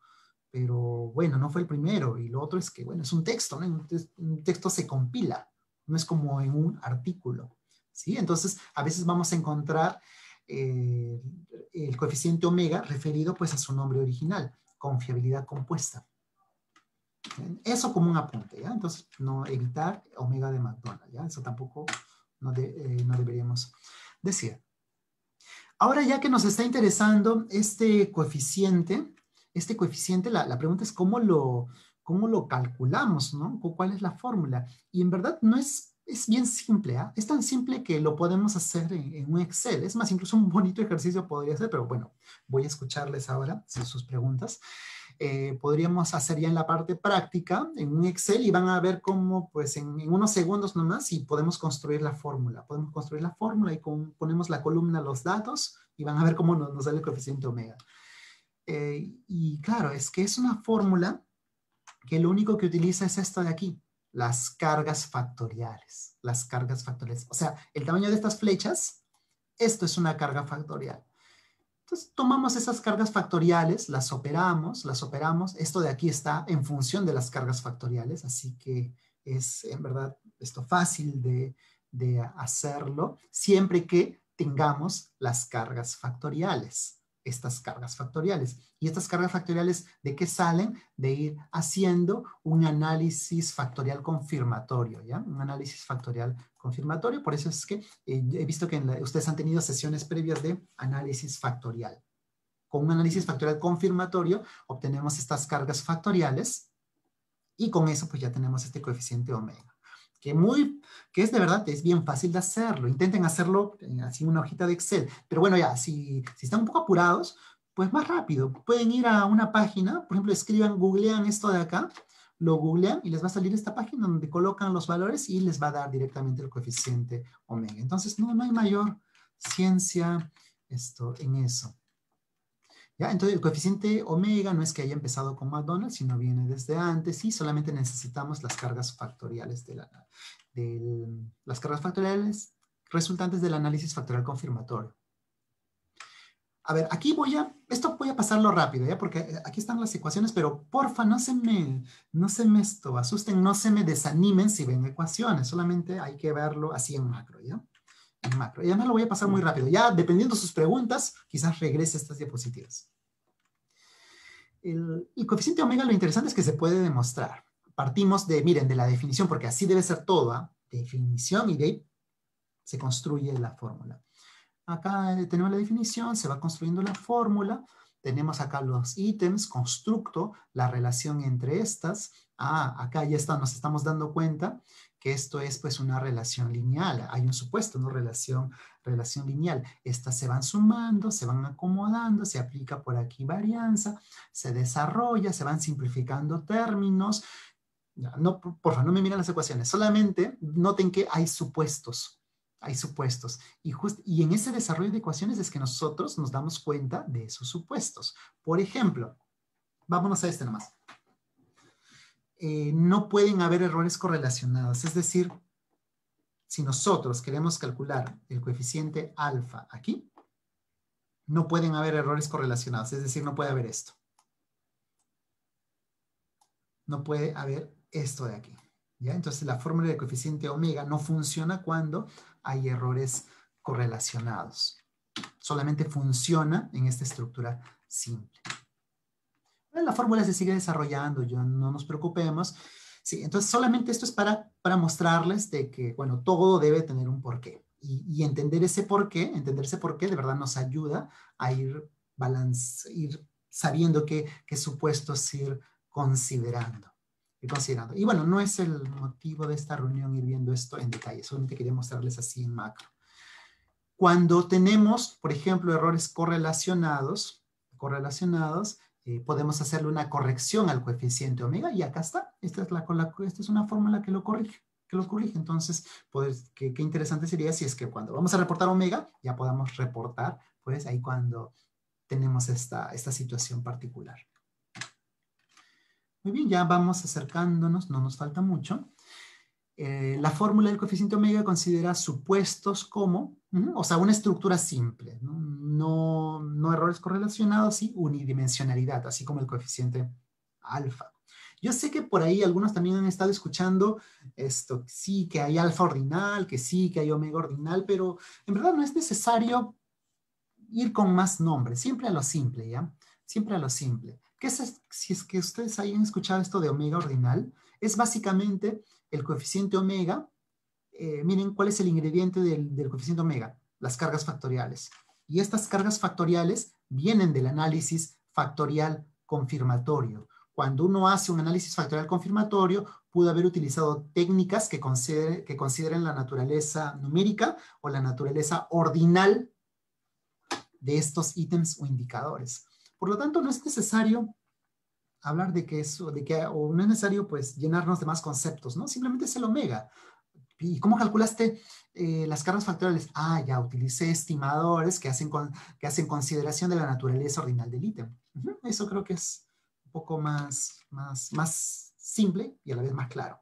Pero bueno, no fue el primero. Y lo otro es que, bueno, es un texto, ¿no? Un texto se compila, no es como en un artículo, ¿sí? Entonces, a veces vamos a encontrar el coeficiente omega referido pues a su nombre original, confiabilidad compuesta. Eso como un apunte, ¿ya? Entonces, no evitar omega de McDonald, ¿ya? Eso tampoco no deberíamos decir. Ahora ya que nos está interesando este coeficiente, la pregunta es cómo lo calculamos, ¿no? ¿Cuál es la fórmula? Y en verdad es bien simple, ¿eh? Es tan simple que lo podemos hacer en un Excel. Es más, incluso un bonito ejercicio podría ser, pero bueno, voy a escucharles ahora sus preguntas. Podríamos hacer ya en la parte práctica, en un Excel, y van a ver cómo, pues en unos segundos nomás, y podemos construir la fórmula. Podemos construir la fórmula y ponemos la columna, los datos, y van a ver cómo nos sale el coeficiente omega. Y claro, es que es una fórmula que lo único que utiliza es esto de aquí, las cargas factoriales. Las cargas factoriales. O sea, el tamaño de estas flechas, esto es una carga factorial. Entonces, tomamos esas cargas factoriales, las operamos. Esto de aquí está en función de las cargas factoriales, así que es en verdad esto fácil de hacerlo, siempre que tengamos las cargas factoriales. Estas cargas factoriales. ¿Y estas cargas factoriales de qué salen? De ir haciendo un análisis factorial confirmatorio, ¿ya? Un análisis factorial confirmatorio. Por eso es que he visto que ustedes han tenido sesiones previas de análisis factorial. Con un análisis factorial confirmatorio obtenemos estas cargas factoriales y con eso pues ya tenemos este coeficiente omega. Que es de verdad, es bien fácil de hacerlo. Intenten hacerlo así en una hojita de Excel. Pero bueno, ya, si están un poco apurados, pues más rápido. Pueden ir a una página, por ejemplo, googlean esto de acá, lo googlean y les va a salir esta página donde colocan los valores y les va a dar directamente el coeficiente omega. Entonces, no hay mayor ciencia en eso. ¿Ya? Entonces, el coeficiente omega no es que haya empezado con McDonald's, sino viene desde antes y solamente necesitamos las cargas factoriales las cargas factoriales resultantes del análisis factorial confirmatorio. A ver, esto voy a pasarlo rápido, ¿ya? Porque aquí están las ecuaciones, pero porfa, no se me asusten, no se me desanimen si ven ecuaciones, solamente hay que verlo así en macro, ¿ya? en macro. Y además lo voy a pasar muy rápido. Ya, dependiendo de sus preguntas, quizás regrese a estas diapositivas. El coeficiente omega, lo interesante es que se puede demostrar. Partimos de, miren, de la definición, porque así debe ser todo, ¿eh? Definición, y de ahí se construye la fórmula. Acá tenemos la definición, se va construyendo la fórmula. Tenemos acá los ítems, constructo, la relación entre estas. Acá ya está, nos estamos dando cuenta que esto es pues una relación lineal. Hay un supuesto, ¿no? Relación lineal. Estas se van sumando, se van acomodando, se aplica por aquí varianza, se desarrolla, se van simplificando términos. No, por favor, no me miren las ecuaciones. Solamente noten que hay supuestos. Hay supuestos. Y en ese desarrollo de ecuaciones es que nosotros nos damos cuenta de esos supuestos. Por ejemplo, vámonos a este nomás. No pueden haber errores correlacionados. Es decir, si nosotros queremos calcular el coeficiente alfa aquí, no pueden haber errores correlacionados. Es decir, no puede haber esto. No puede haber esto de aquí. ¿Ya? Entonces, la fórmula del coeficiente omega no funciona cuando hay errores correlacionados. Solamente funciona en esta estructura simple. La fórmula se sigue desarrollando, no nos preocupemos. Sí, entonces solamente esto es para mostrarles de que, bueno, todo debe tener un porqué. Y entender ese porqué de verdad nos ayuda a ir sabiendo qué supuestos ir considerando. Y bueno, no es el motivo de esta reunión ir viendo esto en detalle, solamente quería mostrarles así en macro. Cuando tenemos, por ejemplo, errores correlacionados, podemos hacerle una corrección al coeficiente omega y acá está. Esta es una fórmula que lo corrige. Entonces, pues, qué interesante sería si es que cuando vamos a reportar omega, ya podamos reportar, pues, ahí cuando tenemos esta situación particular. Muy bien, ya vamos acercándonos, no nos falta mucho. La fórmula del coeficiente omega considera supuestos como, o sea, una estructura simple, no errores correlacionados, sí, unidimensionalidad, así como el coeficiente alfa. Yo sé que por ahí algunos también han estado escuchando esto, sí, que hay alfa ordinal, que sí, que hay omega ordinal, pero en verdad no es necesario ir con más nombres, siempre a lo simple, ¿ya? Siempre a lo simple. Si es que ustedes hayan escuchado esto de omega ordinal, es básicamente el coeficiente omega. Miren cuál es el ingrediente del coeficiente omega, las cargas factoriales. Y estas cargas factoriales vienen del análisis factorial confirmatorio. Cuando uno hace un análisis factorial confirmatorio, pudo haber utilizado técnicas que consideren la naturaleza numérica o la naturaleza ordinal de estos ítems o indicadores. Por lo tanto, no es necesario hablar o no es necesario pues llenarnos de más conceptos, ¿no? Simplemente es el omega. ¿Y cómo calculaste las cargas factoriales? Ya utilicé estimadores que hacen consideración de la naturaleza ordinal del ítem. Eso creo que es un poco más simple y a la vez más claro.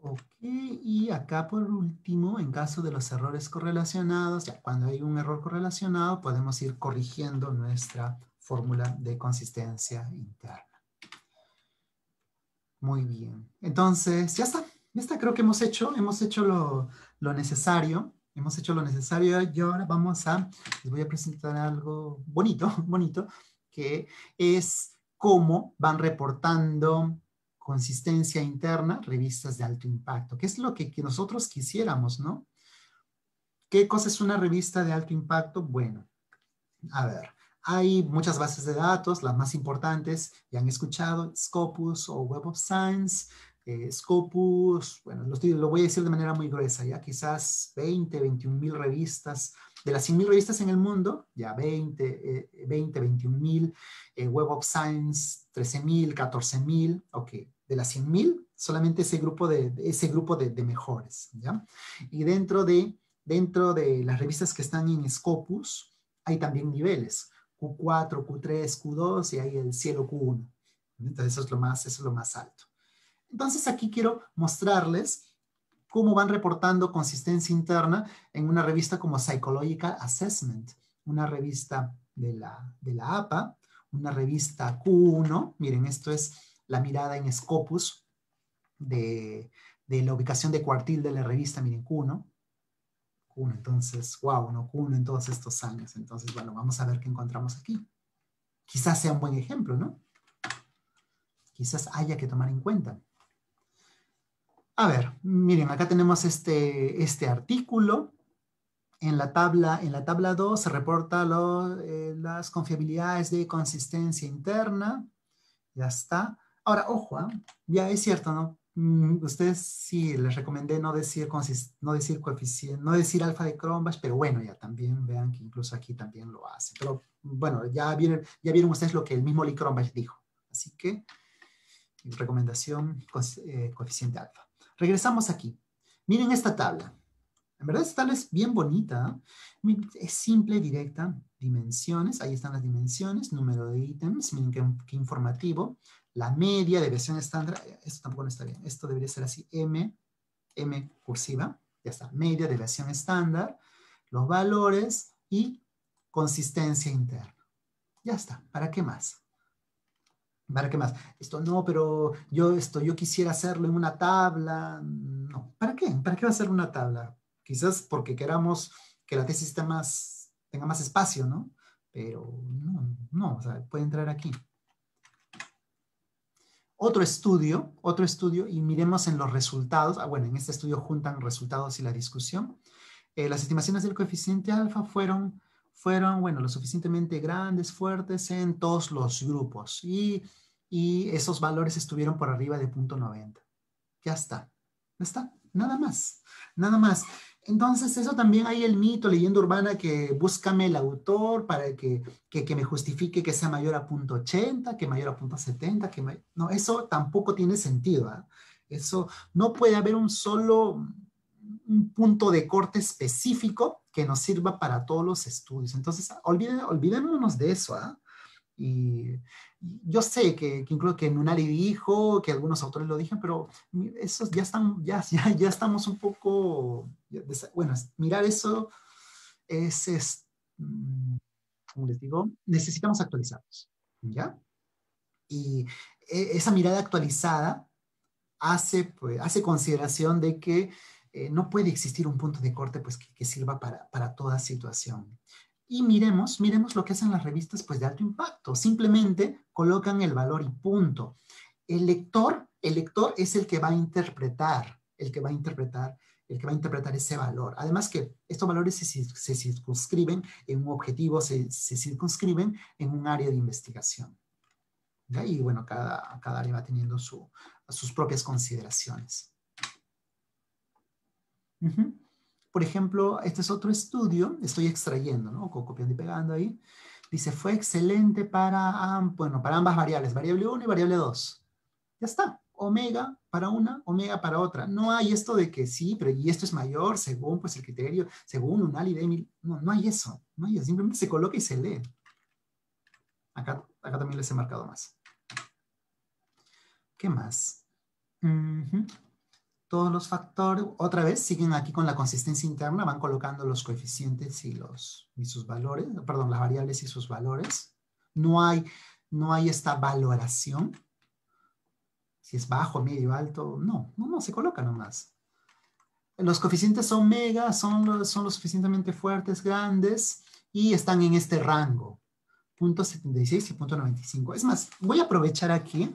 Ok, y acá por último, en caso de los errores correlacionados, ya cuando hay un error correlacionado, podemos ir corrigiendo nuestra fórmula de consistencia interna. Muy bien. Entonces, ya está. Creo que hemos hecho lo necesario. Hemos hecho lo necesario y ahora les voy a presentar algo bonito, que es cómo van reportando consistencia interna revistas de alto impacto, que es lo que nosotros quisiéramos, ¿no? ¿Qué cosa es una revista de alto impacto? Bueno, a ver. Hay muchas bases de datos, las más importantes, ya han escuchado, Scopus o Web of Science. Scopus, bueno, lo voy a decir de manera muy gruesa, ya quizás 21,000 revistas. De las 100,000 revistas en el mundo, ya 21,000. Web of Science, 13,000, 14,000. Ok, de las 100,000, solamente ese grupo de mejores, ¿ya? Y dentro de las revistas que están en Scopus, hay también niveles. Q4, Q3, Q2 y ahí el cielo Q1. Entonces eso es lo más alto. Entonces aquí quiero mostrarles cómo van reportando consistencia interna en una revista como Psychological Assessment, una revista de la APA, una revista Q1. Miren, esto es la mirada en Scopus de de la ubicación de cuartil de la revista, miren, Q1. Q1, entonces, wow, no, Q1 en todos estos años. Entonces, bueno, vamos a ver qué encontramos aquí. Quizás sea un buen ejemplo, ¿no? Quizás haya que tomar en cuenta. A ver, miren, acá tenemos este artículo. En la tabla 2 se reporta las confiabilidades de consistencia interna. Ya está. Ahora, ojo, ya es cierto, ¿no? Ustedes sí les recomendé no decir coeficiente, no decir alfa de Cronbach, pero bueno, ya también vean que incluso aquí también lo hace. Pero bueno, ya vieron ustedes lo que el mismo Lee Cronbach dijo. Así que, recomendación, coeficiente alfa. Regresamos aquí. Miren esta tabla. En verdad esta tabla es bien bonita. Es simple, directa. Dimensiones, ahí están las dimensiones, número de ítems, miren qué informativo. La media de versión estándar, esto tampoco no está bien. Esto debería ser así, M cursiva. Ya está, media de versión estándar, los valores y consistencia interna. Ya está, ¿para qué más? ¿Para qué más? Esto no, pero yo quisiera hacerlo en una tabla. No, ¿para qué? ¿Para qué va a ser una tabla? Quizás porque queramos que la tesis tenga más espacio, ¿no? Pero no, o sea, puede entrar aquí. Otro estudio, y miremos en los resultados. Bueno, en este estudio juntan resultados y la discusión. Las estimaciones del coeficiente alfa fueron, bueno, lo suficientemente grandes, fuertes en todos los grupos. Y esos valores estuvieron por arriba de 0.90. Ya está. Ya está. Nada más. Nada más. Entonces, eso también hay el mito, leyenda urbana, que búscame el autor para que me justifique que sea mayor a 0.80, que mayor a 0.70, no, eso tampoco tiene sentido. Eso no puede haber un punto de corte específico que nos sirva para todos los estudios. Entonces, olvidémonos de eso. Y yo sé que incluso que Nunali dijo, que algunos autores lo dijeron, pero esos ya estamos un poco, bueno, mirar eso como les digo, necesitamos actualizarnos, ¿ya? Y esa mirada actualizada hace consideración de que no puede existir un punto de corte pues, que sirva para toda situación. Y miremos lo que hacen las revistas pues, de alto impacto. Simplemente colocan el valor y punto. El lector es el que va a interpretar, ese valor. Además que estos valores se circunscriben en un objetivo, se circunscriben en un área de investigación. ¿Ya? Y bueno, cada área va teniendo sus propias consideraciones. Por ejemplo, este es otro estudio, estoy extrayendo, ¿no? Copiando y pegando ahí. Dice, fue excelente para ambas variables, variable 1 y variable 2. Ya está, omega para una, omega para otra. No hay esto de que sí, pero y esto es mayor según pues, el criterio, según Nunali y Demil. No hay eso, simplemente se coloca y se lee. Acá también les he marcado más. ¿Qué más? Todos los factores, otra vez, siguen aquí con la consistencia interna, van colocando los coeficientes y sus valores, perdón, las variables y sus valores. No hay esta valoración. Si es bajo, medio, alto, no, se coloca nomás. Los coeficientes son mega, son lo suficientemente fuertes, grandes, y están en este rango. 0.76 y 0.95. Es más, voy a aprovechar aquí,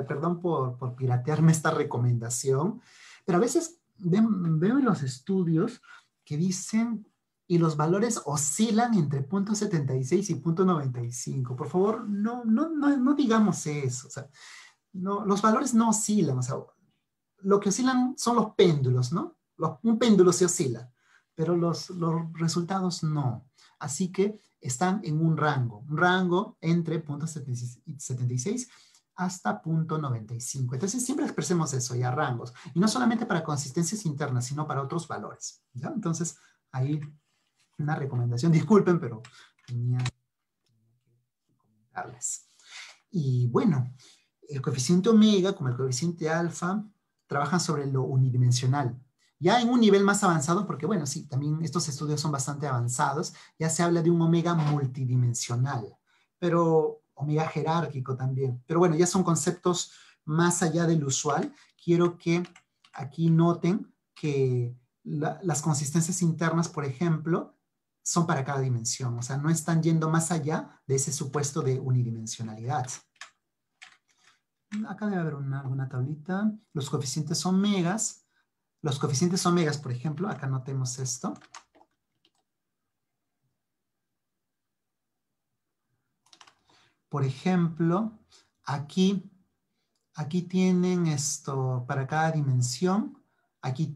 perdón por piratearme esta recomendación, pero a veces veo en los estudios que dicen, y los valores oscilan entre 0.76 y 0.95. Por favor, no digamos eso. O sea, no, los valores no oscilan. O sea, lo que oscilan son los péndulos, ¿no? Un péndulo se oscila, pero los resultados no. Así que están en un rango entre 0.76 hasta 0.95. Entonces siempre expresemos eso, ya rangos. Y no solamente para consistencias internas, sino para otros valores. ¿Ya? Entonces, ahí una recomendación. Disculpen, pero tenía que comentarles. Y bueno, el coeficiente omega, como el coeficiente alfa, trabajan sobre lo unidimensional. Ya en un nivel más avanzado, porque bueno, sí, también estos estudios son bastante avanzados, ya se habla de un omega multidimensional, pero omega jerárquico también. Pero bueno, ya son conceptos más allá del usual. Quiero que aquí noten que las consistencias internas, por ejemplo, son para cada dimensión. O sea, no están yendo más allá de ese supuesto de unidimensionalidad. Acá debe haber alguna tablita. Los coeficientes omegas. Los coeficientes omegas, por ejemplo, acá notemos esto. Por ejemplo, aquí tienen esto para cada dimensión. Aquí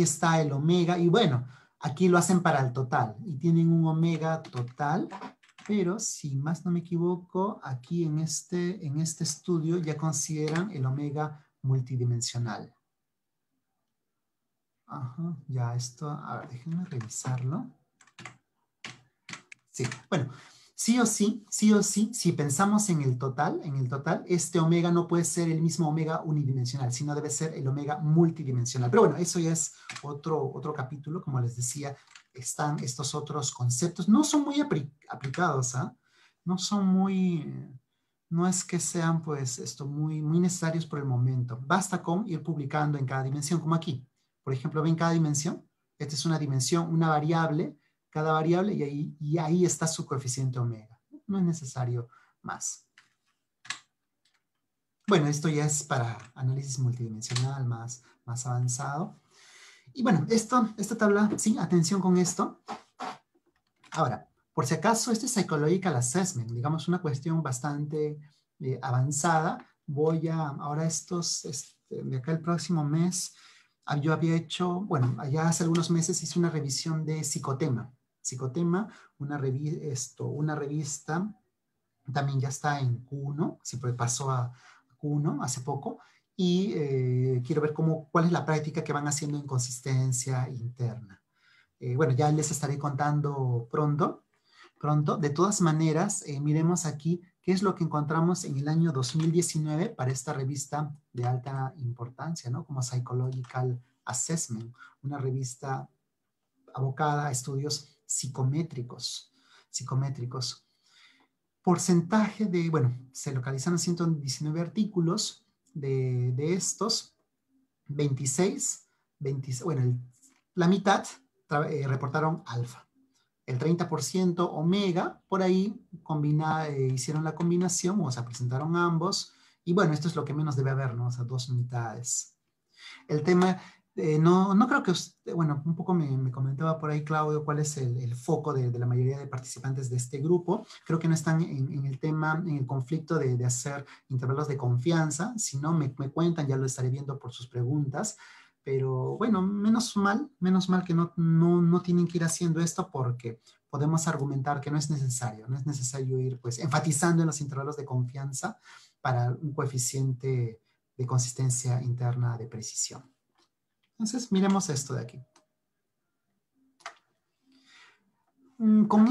está el omega. Y bueno, aquí lo hacen para el total. Y tienen un omega total. Pero si más no me equivoco, aquí en este estudio ya consideran el omega multidimensional. Ajá, ya esto, a ver, déjenme revisarlo. Sí, bueno, sí o sí, si pensamos en el total, este omega no puede ser el mismo omega unidimensional, sino debe ser el omega multidimensional. Pero bueno, eso ya es otro capítulo, como les decía, están estos otros conceptos. No son muy aplicados, ¿ah? No son muy, no es que sean pues muy necesarios por el momento. Basta con ir publicando en cada dimensión, como aquí. Por ejemplo, ven cada dimensión. Esta es una dimensión, una variable, cada variable, y ahí está su coeficiente omega. No es necesario más. Bueno, esto ya es para análisis multidimensional más avanzado. Y bueno, esta tabla, sí, atención con esto. Ahora, por si acaso, este es Psychological Assessment, digamos una cuestión bastante avanzada. Ahora de acá el próximo mes, yo había hecho, bueno, allá hace algunos meses hice una revisión de Psicotema. Psicotema, una revista, también ya está en Q1, siempre pasó a Q1 hace poco, y quiero ver cuál es la práctica que van haciendo en consistencia interna. Bueno, ya les estaré contando pronto. De todas maneras, miremos aquí qué es lo que encontramos en el año 2019 para esta revista de alta importancia, ¿no? Como Psychological Assessment, una revista abocada a estudios psicométricos. Porcentaje bueno, se localizaron 119 artículos de estos, 26, bueno, la mitad reportaron alfa. El 30% omega, por ahí hicieron la combinación, o sea, presentaron ambos, y bueno, esto es lo que menos debe haber, ¿no? O sea, 2 mitades. El tema, no creo que usted, bueno, un poco me comentaba por ahí Claudio cuál es el foco de la mayoría de participantes de este grupo. Creo que no están en el tema, en el conflicto de hacer intervalos de confianza. Si no, me cuentan, ya lo estaré viendo por sus preguntas. Pero bueno, menos mal que no tienen que ir haciendo esto porque podemos argumentar que no es necesario ir pues enfatizando en los intervalos de confianza para un coeficiente de consistencia interna de precisión. Entonces, miremos esto de aquí. Con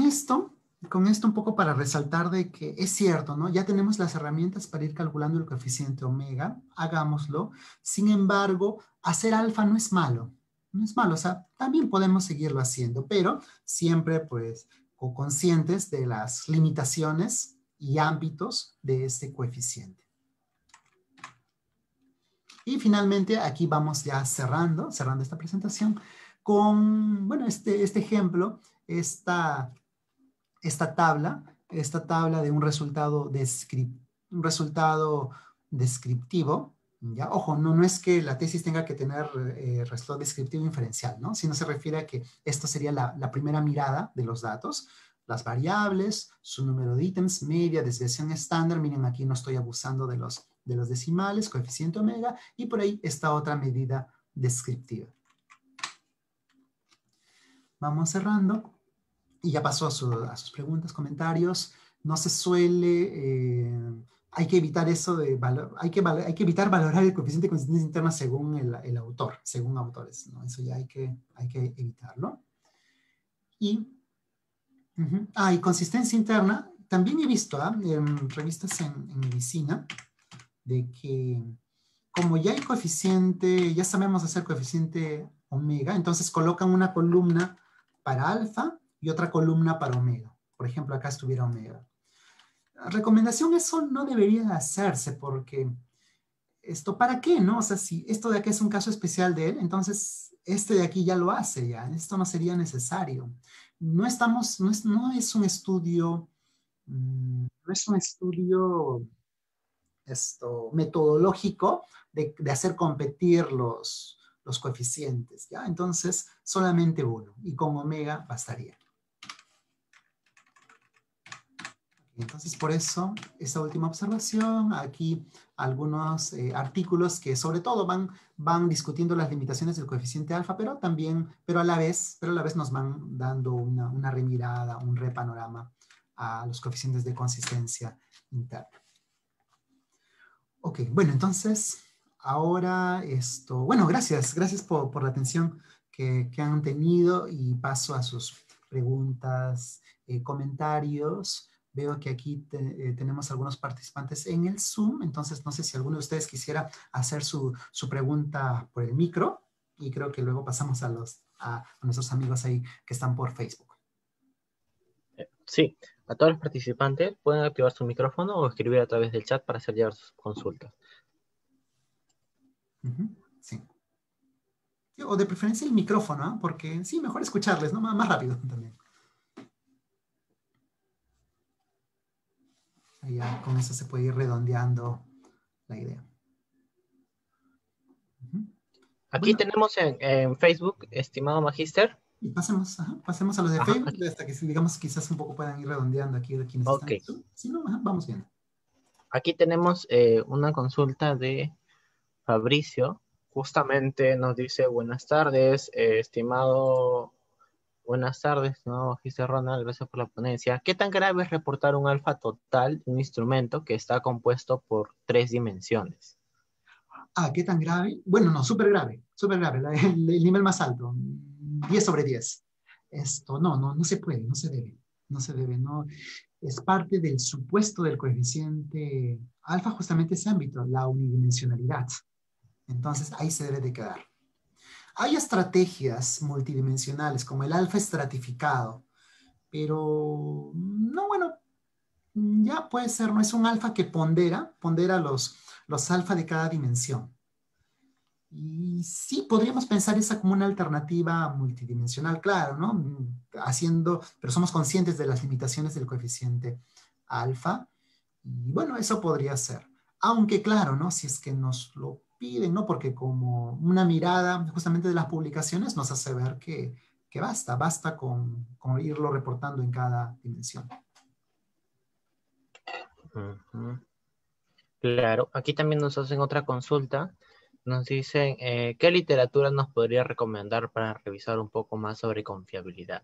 esto un poco para resaltar de que es cierto, ¿no? Ya tenemos las herramientas para ir calculando el coeficiente omega, hagámoslo. Sin embargo, hacer alfa no es malo. No es malo, o sea, también podemos seguirlo haciendo, pero siempre pues conscientes de las limitaciones y ámbitos de este coeficiente. Y finalmente aquí vamos ya cerrando esta presentación con, bueno, este ejemplo, esta tabla de un resultado descriptivo, ¿ya? Ojo, no es que la tesis tenga que tener resultado descriptivo inferencial, ¿no? Sino se refiere a que esto sería la primera mirada de los datos, las variables, su número de ítems, media, desviación estándar. Miren, aquí no estoy abusando de los decimales, coeficiente omega, y por ahí está otra medida descriptiva. Vamos cerrando. Y ya pasó a sus preguntas, comentarios. No se suele, hay que evitar eso de hay que evitar valorar el coeficiente de consistencia interna según el autor, según autores, ¿no? Eso ya hay que evitarlo. Y, y consistencia interna, también he visto en revistas en medicina, de que como ya hay coeficiente, ya sabemos hacer coeficiente omega, entonces colocan una columna para alfa y otra columna para omega. Por ejemplo, acá estuviera omega. Recomendación, eso no debería hacerse porque ¿para qué, no? O sea, si esto de aquí es un caso especial de él, entonces este de aquí ya lo hace, ya. Esto no sería necesario. No es un estudio, no es un estudio metodológico de hacer competir los coeficientes, ¿ya? Entonces, solamente uno, y con omega bastaría. Entonces, por eso, esta última observación, aquí algunos artículos que sobre todo van discutiendo las limitaciones del coeficiente alfa, pero a la vez nos van dando una remirada, un repanorama a los coeficientes de consistencia interna. Ok, bueno, entonces, ahora bueno, gracias por la atención que han tenido y paso a sus preguntas, comentarios. Veo que aquí tenemos algunos participantes en el Zoom, entonces no sé si alguno de ustedes quisiera hacer su pregunta por el micro y creo que luego pasamos a nuestros amigos ahí que están por Facebook. Sí, a todos los participantes pueden activar su micrófono o escribir a través del chat para hacer llegar sus consultas. Sí. O de preferencia el micrófono, ¿eh? Porque sí, mejor escucharles, ¿no? Más rápido también. Ahí ya con eso se puede ir redondeando la idea. Aquí Bueno, tenemos en Facebook, estimado Magíster. y pasemos a los de Ajá, Facebook, aquí. hasta que digamos quizás un poco puedan ir redondeando aquí de quienes están Ok, en Zoom. Si no, vamos viendo. aquí tenemos una consulta de Fabricio. Justamente nos dice, buenas tardes, buenas tardes, estimado Magíster Ronald, gracias por la ponencia. ¿Qué tan grave es reportar un alfa total de un instrumento que está compuesto por 3 dimensiones? ¿Qué tan grave? Bueno, no, súper grave, el nivel más alto, 10/10. No se puede, no se debe, no. Es parte del supuesto del coeficiente alfa, justamente ese ámbito, la unidimensionalidad. Entonces, ahí se debe de quedar. Hay estrategias multidimensionales, como el alfa estratificado, pero no, bueno, ya puede ser, no es un alfa que pondera los alfa de cada dimensión. Y sí, podríamos pensar esa como una alternativa multidimensional, claro, ¿no? Pero somos conscientes de las limitaciones del coeficiente alfa. Y bueno, eso podría ser. Aunque claro, ¿no? Si es que nos lo piden, ¿no? Porque como una mirada justamente de las publicaciones nos hace ver que basta con irlo reportando en cada dimensión. Ujú. Claro, aquí también nos hacen otra consulta. Nos dicen, ¿qué literatura nos podría recomendar para revisar un poco más sobre confiabilidad?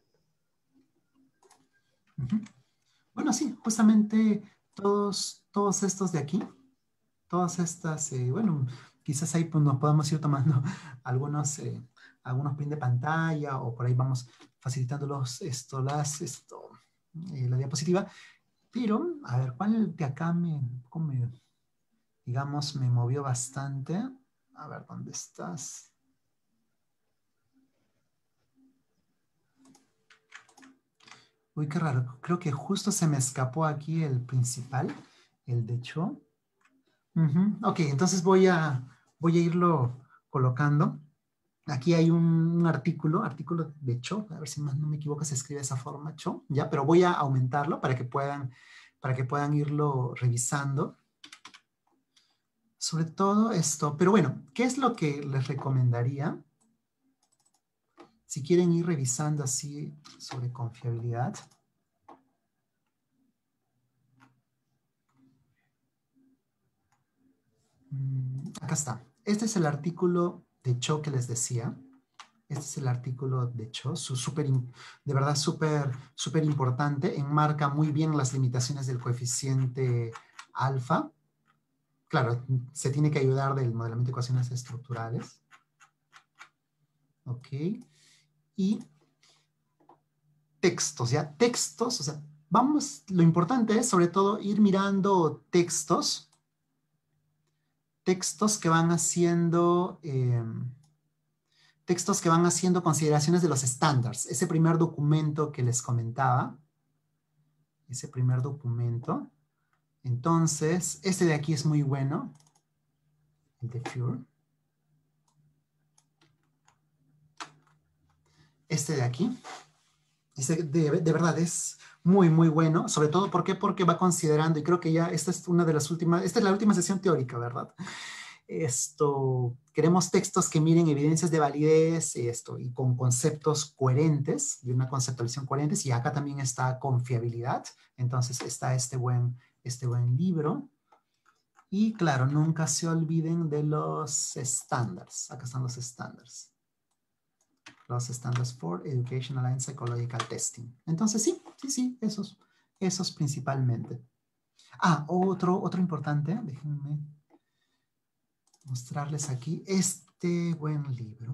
Bueno, sí, justamente todos estos de aquí, todas estas, bueno, quizás ahí pues, nos podamos ir tomando algunos print de pantalla o por ahí vamos facilitando la diapositiva. Pero, a ver, ¿cuál de acá digamos, me movió bastante? A ver, ¿dónde estás? Uy, qué raro. Creo que justo se me escapó aquí el principal, el de Cho. Ok, entonces voy a irlo colocando. Aquí hay un artículo de Cho, a ver si más no me equivoco, se escribe de esa forma, Cho, ya, pero voy a aumentarlo para que puedan irlo revisando. Sobre todo esto, pero bueno, ¿qué es lo que les recomendaría? Si quieren ir revisando así sobre confiabilidad. Acá está. Este es el artículo de Cho que les decía. Este es el artículo de Cho, de verdad súper importante. Enmarca muy bien las limitaciones del coeficiente alfa. Claro, se tiene que ayudar del modelamiento de ecuaciones estructurales. Ok. Y textos, ¿ya? Textos, o sea, lo importante es sobre todo ir mirando textos que van haciendo consideraciones de los estándares. Ese primer documento que les comentaba, ese primer documento. Entonces, este de aquí es muy bueno. el de Fure. Este de aquí. Este de verdad es muy, muy bueno. Sobre todo, ¿por qué? Porque va considerando, y creo que ya esta es una de las últimas, esta es la última sesión teórica, ¿verdad? Queremos textos que miren evidencias de validez y con conceptos coherentes, de una conceptualización coherente, y acá también está confiabilidad. Entonces está este buen libro. Y claro, nunca se olviden de los estándares. Acá están los estándares. Los estándares for Educational and Psychological Testing. Entonces sí, esos principalmente. Otro importante, déjenme mostrarles aquí este buen libro.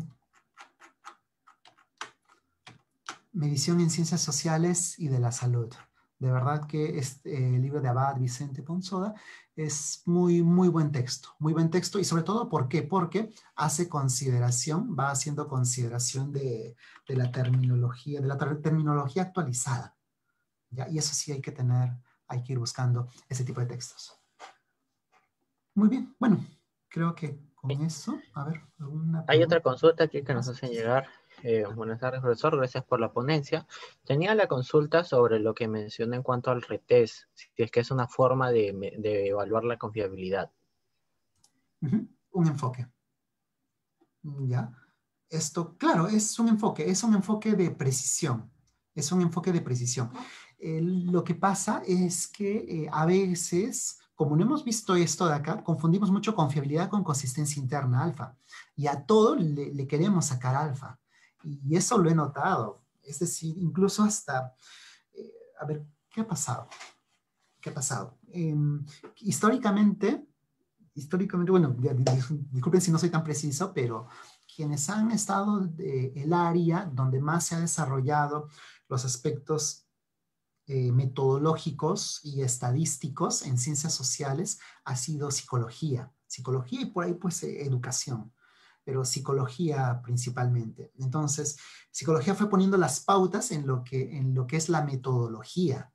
Medición en Ciencias Sociales y de la Salud. De verdad que el libro de Abad Vicente Ponsoda es muy, muy buen texto. Muy buen texto y sobre todo, ¿por qué? Porque hace consideración, va haciendo consideración de la terminología, actualizada. ¿Ya? Y eso sí hay que ir buscando ese tipo de textos. Muy bien, bueno, creo que con eso, a ver, alguna Hay pregunta. otra consulta aquí que nos hacen llegar. Buenas tardes, profesor. Gracias por la ponencia. Tenía la consulta sobre lo que mencioné en cuanto al retest, si es que es una forma de evaluar la confiabilidad. Un enfoque. ¿Ya? Claro, es un enfoque de precisión. Es un enfoque de precisión. Lo que pasa es que a veces, como no hemos visto esto de acá, confundimos mucho confiabilidad con consistencia interna alfa. Y a todo le queremos sacar alfa. Y eso lo he notado. Es decir, incluso hasta, a ver, ¿qué ha pasado? ¿Qué ha pasado? Históricamente, bueno, disculpen si no soy tan preciso, pero quienes han estado el área donde más se ha desarrollado los aspectos metodológicos y estadísticos en ciencias sociales ha sido psicología. Psicología y por ahí pues educación, pero psicología principalmente. Entonces, psicología fue poniendo las pautas en lo que es la metodología,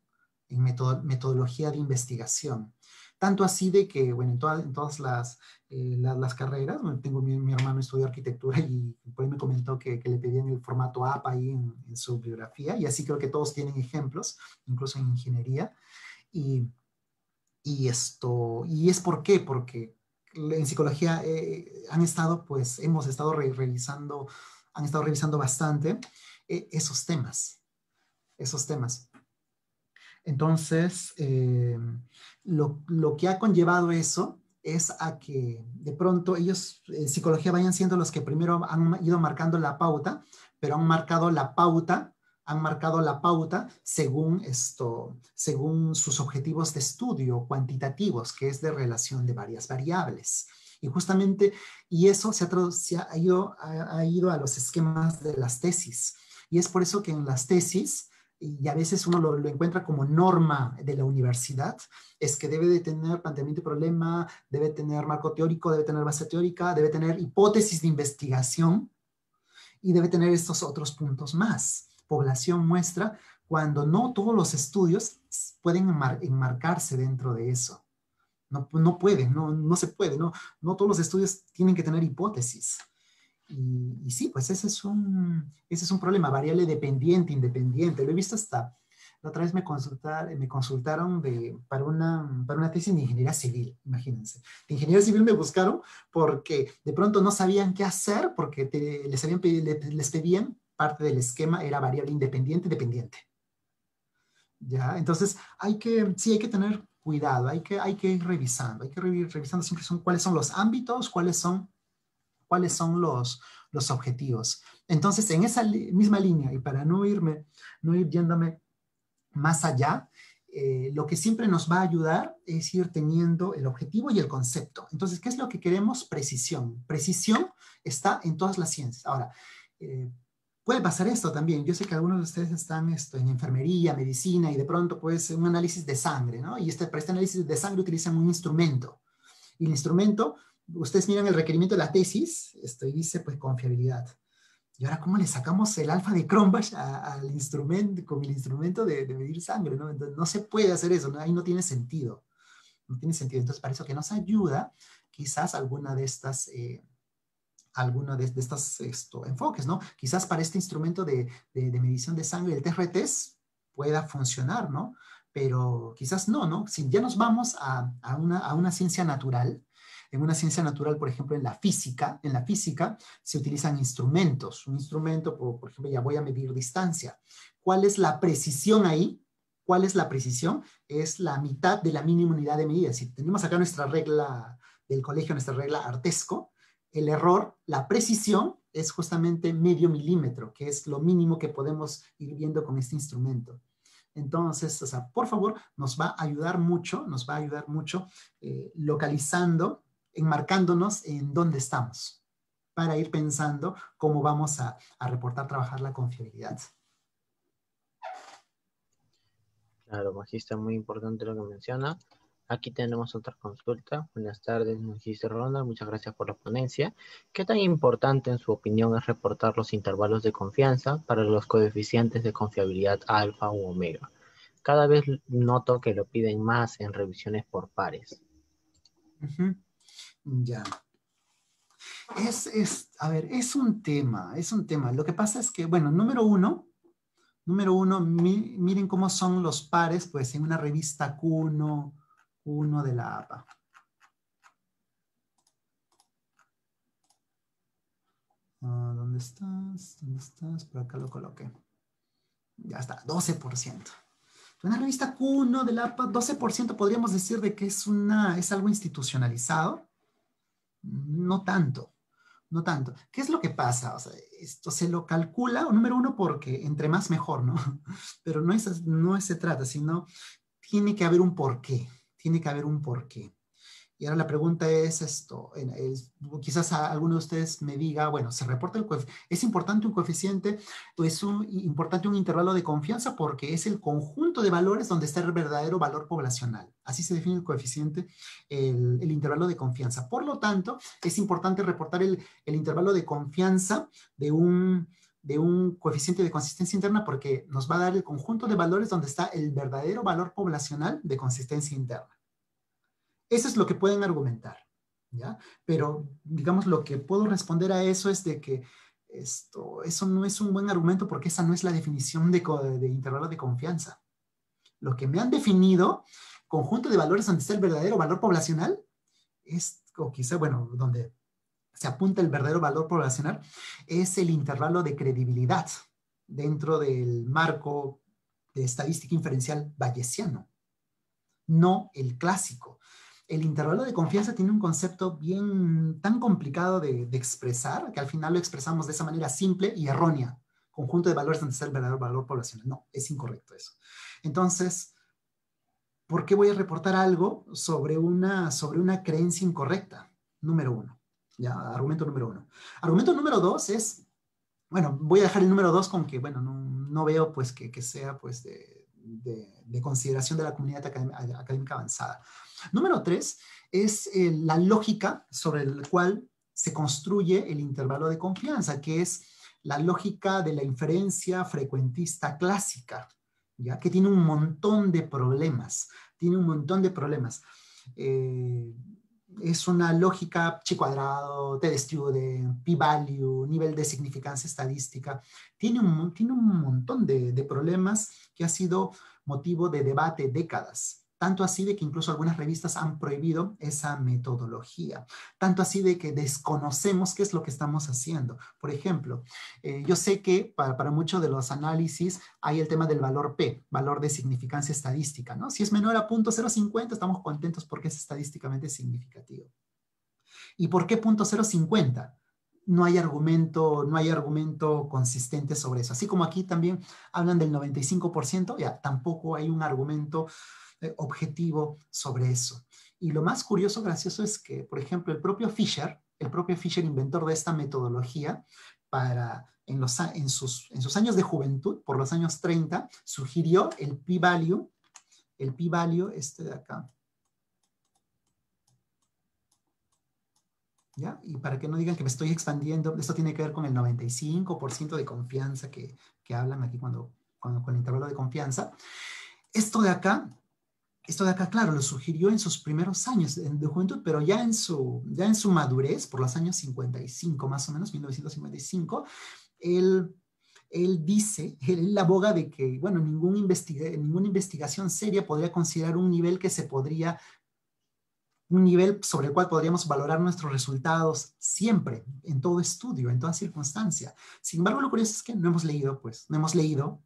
en metodología de investigación. Tanto así de que, bueno, en todas las carreras, bueno, mi hermano estudió arquitectura y por ahí me comentó que le pedían el formato APA ahí en su bibliografía, y así creo que todos tienen ejemplos, incluso en ingeniería. Y es ¿por qué? Porque en psicología hemos estado revisando, han estado revisando bastante esos temas. Entonces, lo que ha conllevado eso es a que de pronto ellos en psicología vayan siendo los que primero han ido marcando la pauta, pero han marcado la pauta según sus objetivos de estudio cuantitativos, que es de relación de varias variables. Y justamente, eso ha ido a los esquemas de las tesis. Y es por eso que en las tesis, y a veces uno lo encuentra como norma de la universidad, es que debe de tener planteamiento y problema, debe tener marco teórico, debe tener base teórica, debe tener hipótesis de investigación y debe tener estos otros puntos más. Población muestra, cuando no todos los estudios pueden enmarcarse dentro de eso. No pueden, no se puede, no todos los estudios tienen que tener hipótesis. Y sí, pues ese es un problema, variable dependiente, independiente. Lo he visto hasta, la otra vez me consultaron para una tesis de ingeniería civil, imagínense. De ingeniería civil me buscaron porque de pronto no sabían qué hacer, porque les pedían, parte del esquema era variable independiente, dependiente. ¿Ya? Entonces hay que tener cuidado, hay que ir revisando, siempre cuáles son los ámbitos, cuáles son los objetivos. Entonces, en esa misma línea, y para no ir yéndome más allá, lo que siempre nos va a ayudar es ir teniendo el objetivo y el concepto. Entonces, ¿qué es lo que queremos? Precisión. Precisión está en todas las ciencias. Ahora, puede pasar esto también. Yo sé que algunos de ustedes están en enfermería, medicina, y de pronto puede ser un análisis de sangre, ¿no? Y para este análisis de sangre utilizan un instrumento. Y el instrumento, ustedes miran el requerimiento de la tesis, y dice pues confiabilidad. Y ahora, ¿cómo le sacamos el alfa de Cronbach al instrumento, con el instrumento de medir sangre, ¿no? Entonces, no se puede hacer eso, ¿no? Ahí no tiene sentido. No tiene sentido. Entonces, para eso que nos ayuda quizás alguna de estas enfoques, ¿no? Quizás para este instrumento de medición de sangre, el TRTs, pueda funcionar, ¿no? Pero quizás no, ¿no? Si ya nos vamos a una ciencia natural, en una ciencia natural, por ejemplo, en la física se utilizan instrumentos. Un instrumento, por ejemplo, ya voy a medir distancia. ¿Cuál es la precisión ahí? ¿Cuál es la precisión? Es la mitad de la mínima unidad de medida. Si tenemos acá nuestra regla del colegio, nuestra regla Artesco, el error, la precisión es justamente medio milímetro, que es lo mínimo que podemos ir viendo con este instrumento. Entonces, o sea, por favor, nos va a ayudar mucho localizando, enmarcándonos en dónde estamos, para ir pensando cómo vamos a reportar, trabajar la confiabilidad. Claro, Magista, muy importante lo que menciona. Aquí tenemos otra consulta. Buenas tardes, Magista Ronald. Muchas gracias por la ponencia. ¿Qué tan importante, en su opinión, es reportar los intervalos de confianza para los coeficientes de confiabilidad alfa u omega? Cada vez noto que lo piden más en revisiones por pares. Ya. A ver, es un tema. Lo que pasa es que, bueno, número uno, miren cómo son los pares, pues, en una revista Q1 de la APA. ¿Dónde estás? ¿Dónde estás? Por acá lo coloqué. Ya está, 12%. Una revista Q1 de la APA, 12% podríamos decir de que es algo institucionalizado. No tanto, no tanto. ¿Qué es lo que pasa? O sea, esto se lo calcula, número uno, porque entre más mejor, ¿no? Pero no se trata, sino tiene que haber un porqué. Tiene que haber un porqué. Y ahora la pregunta es esto, quizás alguno de ustedes me diga, bueno, se reporta el coeficiente, ¿es importante un coeficiente o es importante un intervalo de confianza? Porque es el conjunto de valores donde está el verdadero valor poblacional. Así se define el coeficiente, el intervalo de confianza. Por lo tanto, es importante reportar el intervalo de confianza de un coeficiente de consistencia interna porque nos va a dar el conjunto de valores donde está el verdadero valor poblacional de consistencia interna. Eso es lo que pueden argumentar, ¿ya? Pero, digamos, lo que puedo responder a eso es de que eso no es un buen argumento porque esa no es la definición de intervalo de confianza. Lo que me han definido, conjunto de valores donde está el verdadero valor poblacional, o quizá, bueno, donde se apunta el verdadero valor poblacional, es el intervalo de credibilidad dentro del marco de estadística inferencial bayesiano, no el clásico. El intervalo de confianza tiene un concepto tan complicado de expresar, que al final lo expresamos de esa manera simple y errónea. Conjunto de valores donde está el verdadero valor poblacional. No, es incorrecto eso. Entonces, ¿por qué voy a reportar algo sobre una creencia incorrecta? Número uno. Ya, argumento número uno. Argumento número dos es, bueno, voy a dejar el número dos con que, bueno, no veo pues que sea pues de consideración de la comunidad académica avanzada. Número 3 es la lógica sobre la cual se construye el intervalo de confianza, que es la lógica de la inferencia frecuentista clásica, ¿ya? Que tiene un montón de problemas. Es una lógica chi cuadrado, t-de-student, p-value, nivel de significancia estadística. Tiene un montón de problemas que ha sido motivo de debate décadas. Tanto así de que incluso algunas revistas han prohibido esa metodología. Tanto así de que desconocemos qué es lo que estamos haciendo. Por ejemplo, yo sé que para muchos de los análisis hay el tema del valor P, valor de significancia estadística, ¿no? Si es menor a 0.050, estamos contentos porque es estadísticamente significativo. ¿Y por qué 0.050? No hay argumento consistente sobre eso. Así como aquí también hablan del 95%, ya tampoco hay un argumento objetivo sobre eso. Y lo más curioso, gracioso, es que, por ejemplo, el propio Fisher, inventor de esta metodología, en sus años de juventud, por los años 30, sugirió el p-value, este de acá. ¿Ya? Y para que no digan que me estoy expandiendo, esto tiene que ver con el 95% de confianza que hablan aquí con el intervalo de confianza. Esto de acá Esto de acá, claro, lo sugirió en sus primeros años de juventud, pero ya en su madurez, por los años 55 más o menos, 1955, él, él dice, él aboga de que, bueno, ninguna investigación seria podría considerar un nivel un nivel sobre el cual podríamos valorar nuestros resultados siempre, en todo estudio, en toda circunstancia. Sin embargo, lo curioso es que no hemos leído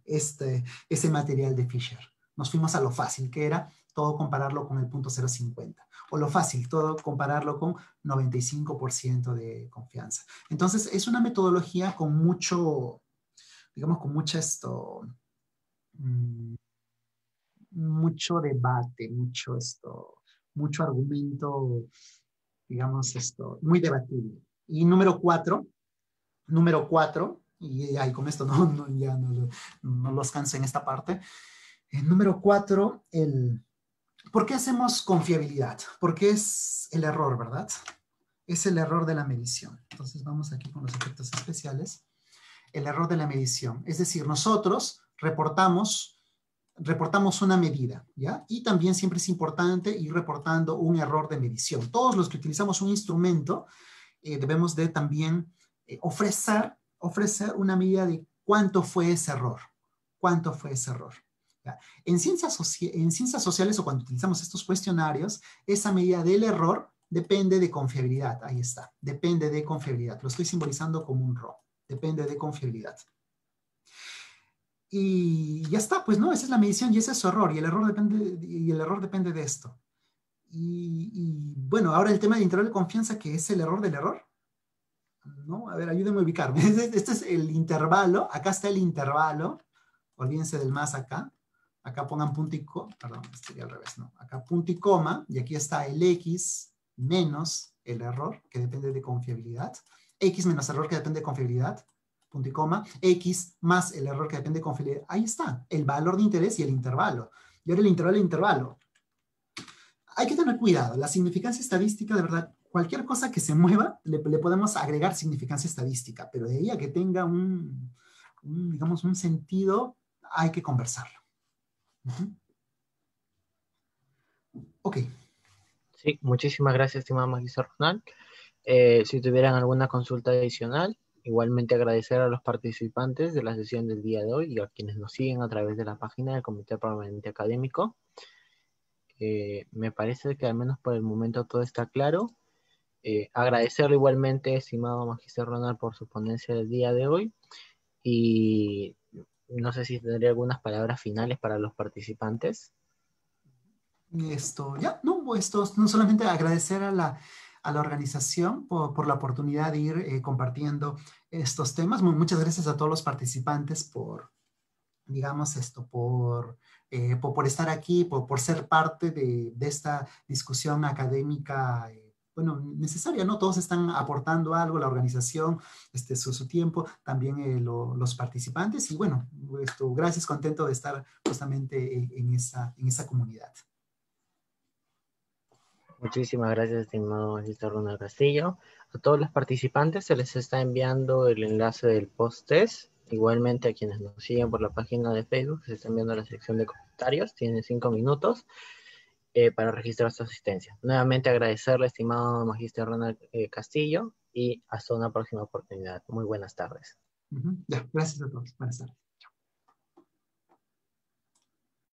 ese material de Fisher. Nos fuimos a lo fácil, que era todo compararlo con el punto 0,50. O lo fácil, todo compararlo con 95% de confianza. Entonces, es una metodología con mucho, digamos, con mm, mucho debate, mucho argumento, digamos, muy debatible. Y número cuatro, y ahí con esto ya no los canso en esta parte. Número cuatro, ¿por qué hacemos confiabilidad? Porque es el error, ¿verdad? Es el error de la medición. Entonces vamos aquí con los efectos especiales. El error de la medición. Es decir, nosotros reportamos una medida, ¿ya? Y también siempre es importante ir reportando un error de medición. Todos los que utilizamos un instrumento debemos de también ofrecer una medida de cuánto fue ese error. ¿Cuánto fue ese error? ¿Ya? En ciencias sociales o cuando utilizamos estos cuestionarios, esa medida del error depende de confiabilidad. Ahí está. Depende de confiabilidad. Lo estoy simbolizando como un RO. Depende de confiabilidad. Y ya está, pues no, esa es la medición y ese es su error. Y el error depende de esto. Bueno, ahora el tema del intervalo de confianza, que es el error del error. ¿No? A ver, ayúdenme a ubicarme. Este es el intervalo. Acá está el intervalo. Olvídense del más acá. Acá pongan punto y coma. Perdón, sería al revés, ¿no? Acá punto y coma. Y aquí está el X menos el error, que depende de confiabilidad. X menos error, que depende de confiabilidad. Punto y coma. X más el error, que depende de confiabilidad. Ahí está. El valor de interés y el intervalo. Y ahora el intervalo. Hay que tener cuidado. La significancia estadística, de verdad, cualquier cosa que se mueva, le podemos agregar significancia estadística, pero de ahí a que tenga digamos, un sentido, hay que conversarlo. Ok. Sí, muchísimas gracias, estimado magister Ronald. Si tuvieran alguna consulta adicional, igualmente agradecer a los participantes de la sesión del día de hoy y a quienes nos siguen a través de la página del Comité Permanente Académico. Me parece que al menos por el momento todo está claro. Agradecerle igualmente, estimado magister Ronald, por su ponencia del día de hoy y no sé si tendría algunas palabras finales para los participantes. Esto no solamente agradecer a la organización por la oportunidad de ir compartiendo estos temas. Muchas gracias a todos los participantes digamos por estar aquí, por ser parte de esta discusión académica, bueno, necesaria, ¿no? Todos están aportando algo, la organización, su tiempo, también los participantes, y bueno, gracias, contento de estar justamente en esa comunidad. Muchísimas gracias, estimado magister Ronald Castillo. A todos los participantes se les está enviando el enlace del post-test. Igualmente a quienes nos siguen por la página de Facebook, se está enviando la sección de comentarios. Tienen 5 minutos para registrar su asistencia. Nuevamente agradecerle, estimado magister Ronald Castillo, y hasta una próxima oportunidad. Muy buenas tardes. Ya, gracias a todos. Buenas tardes.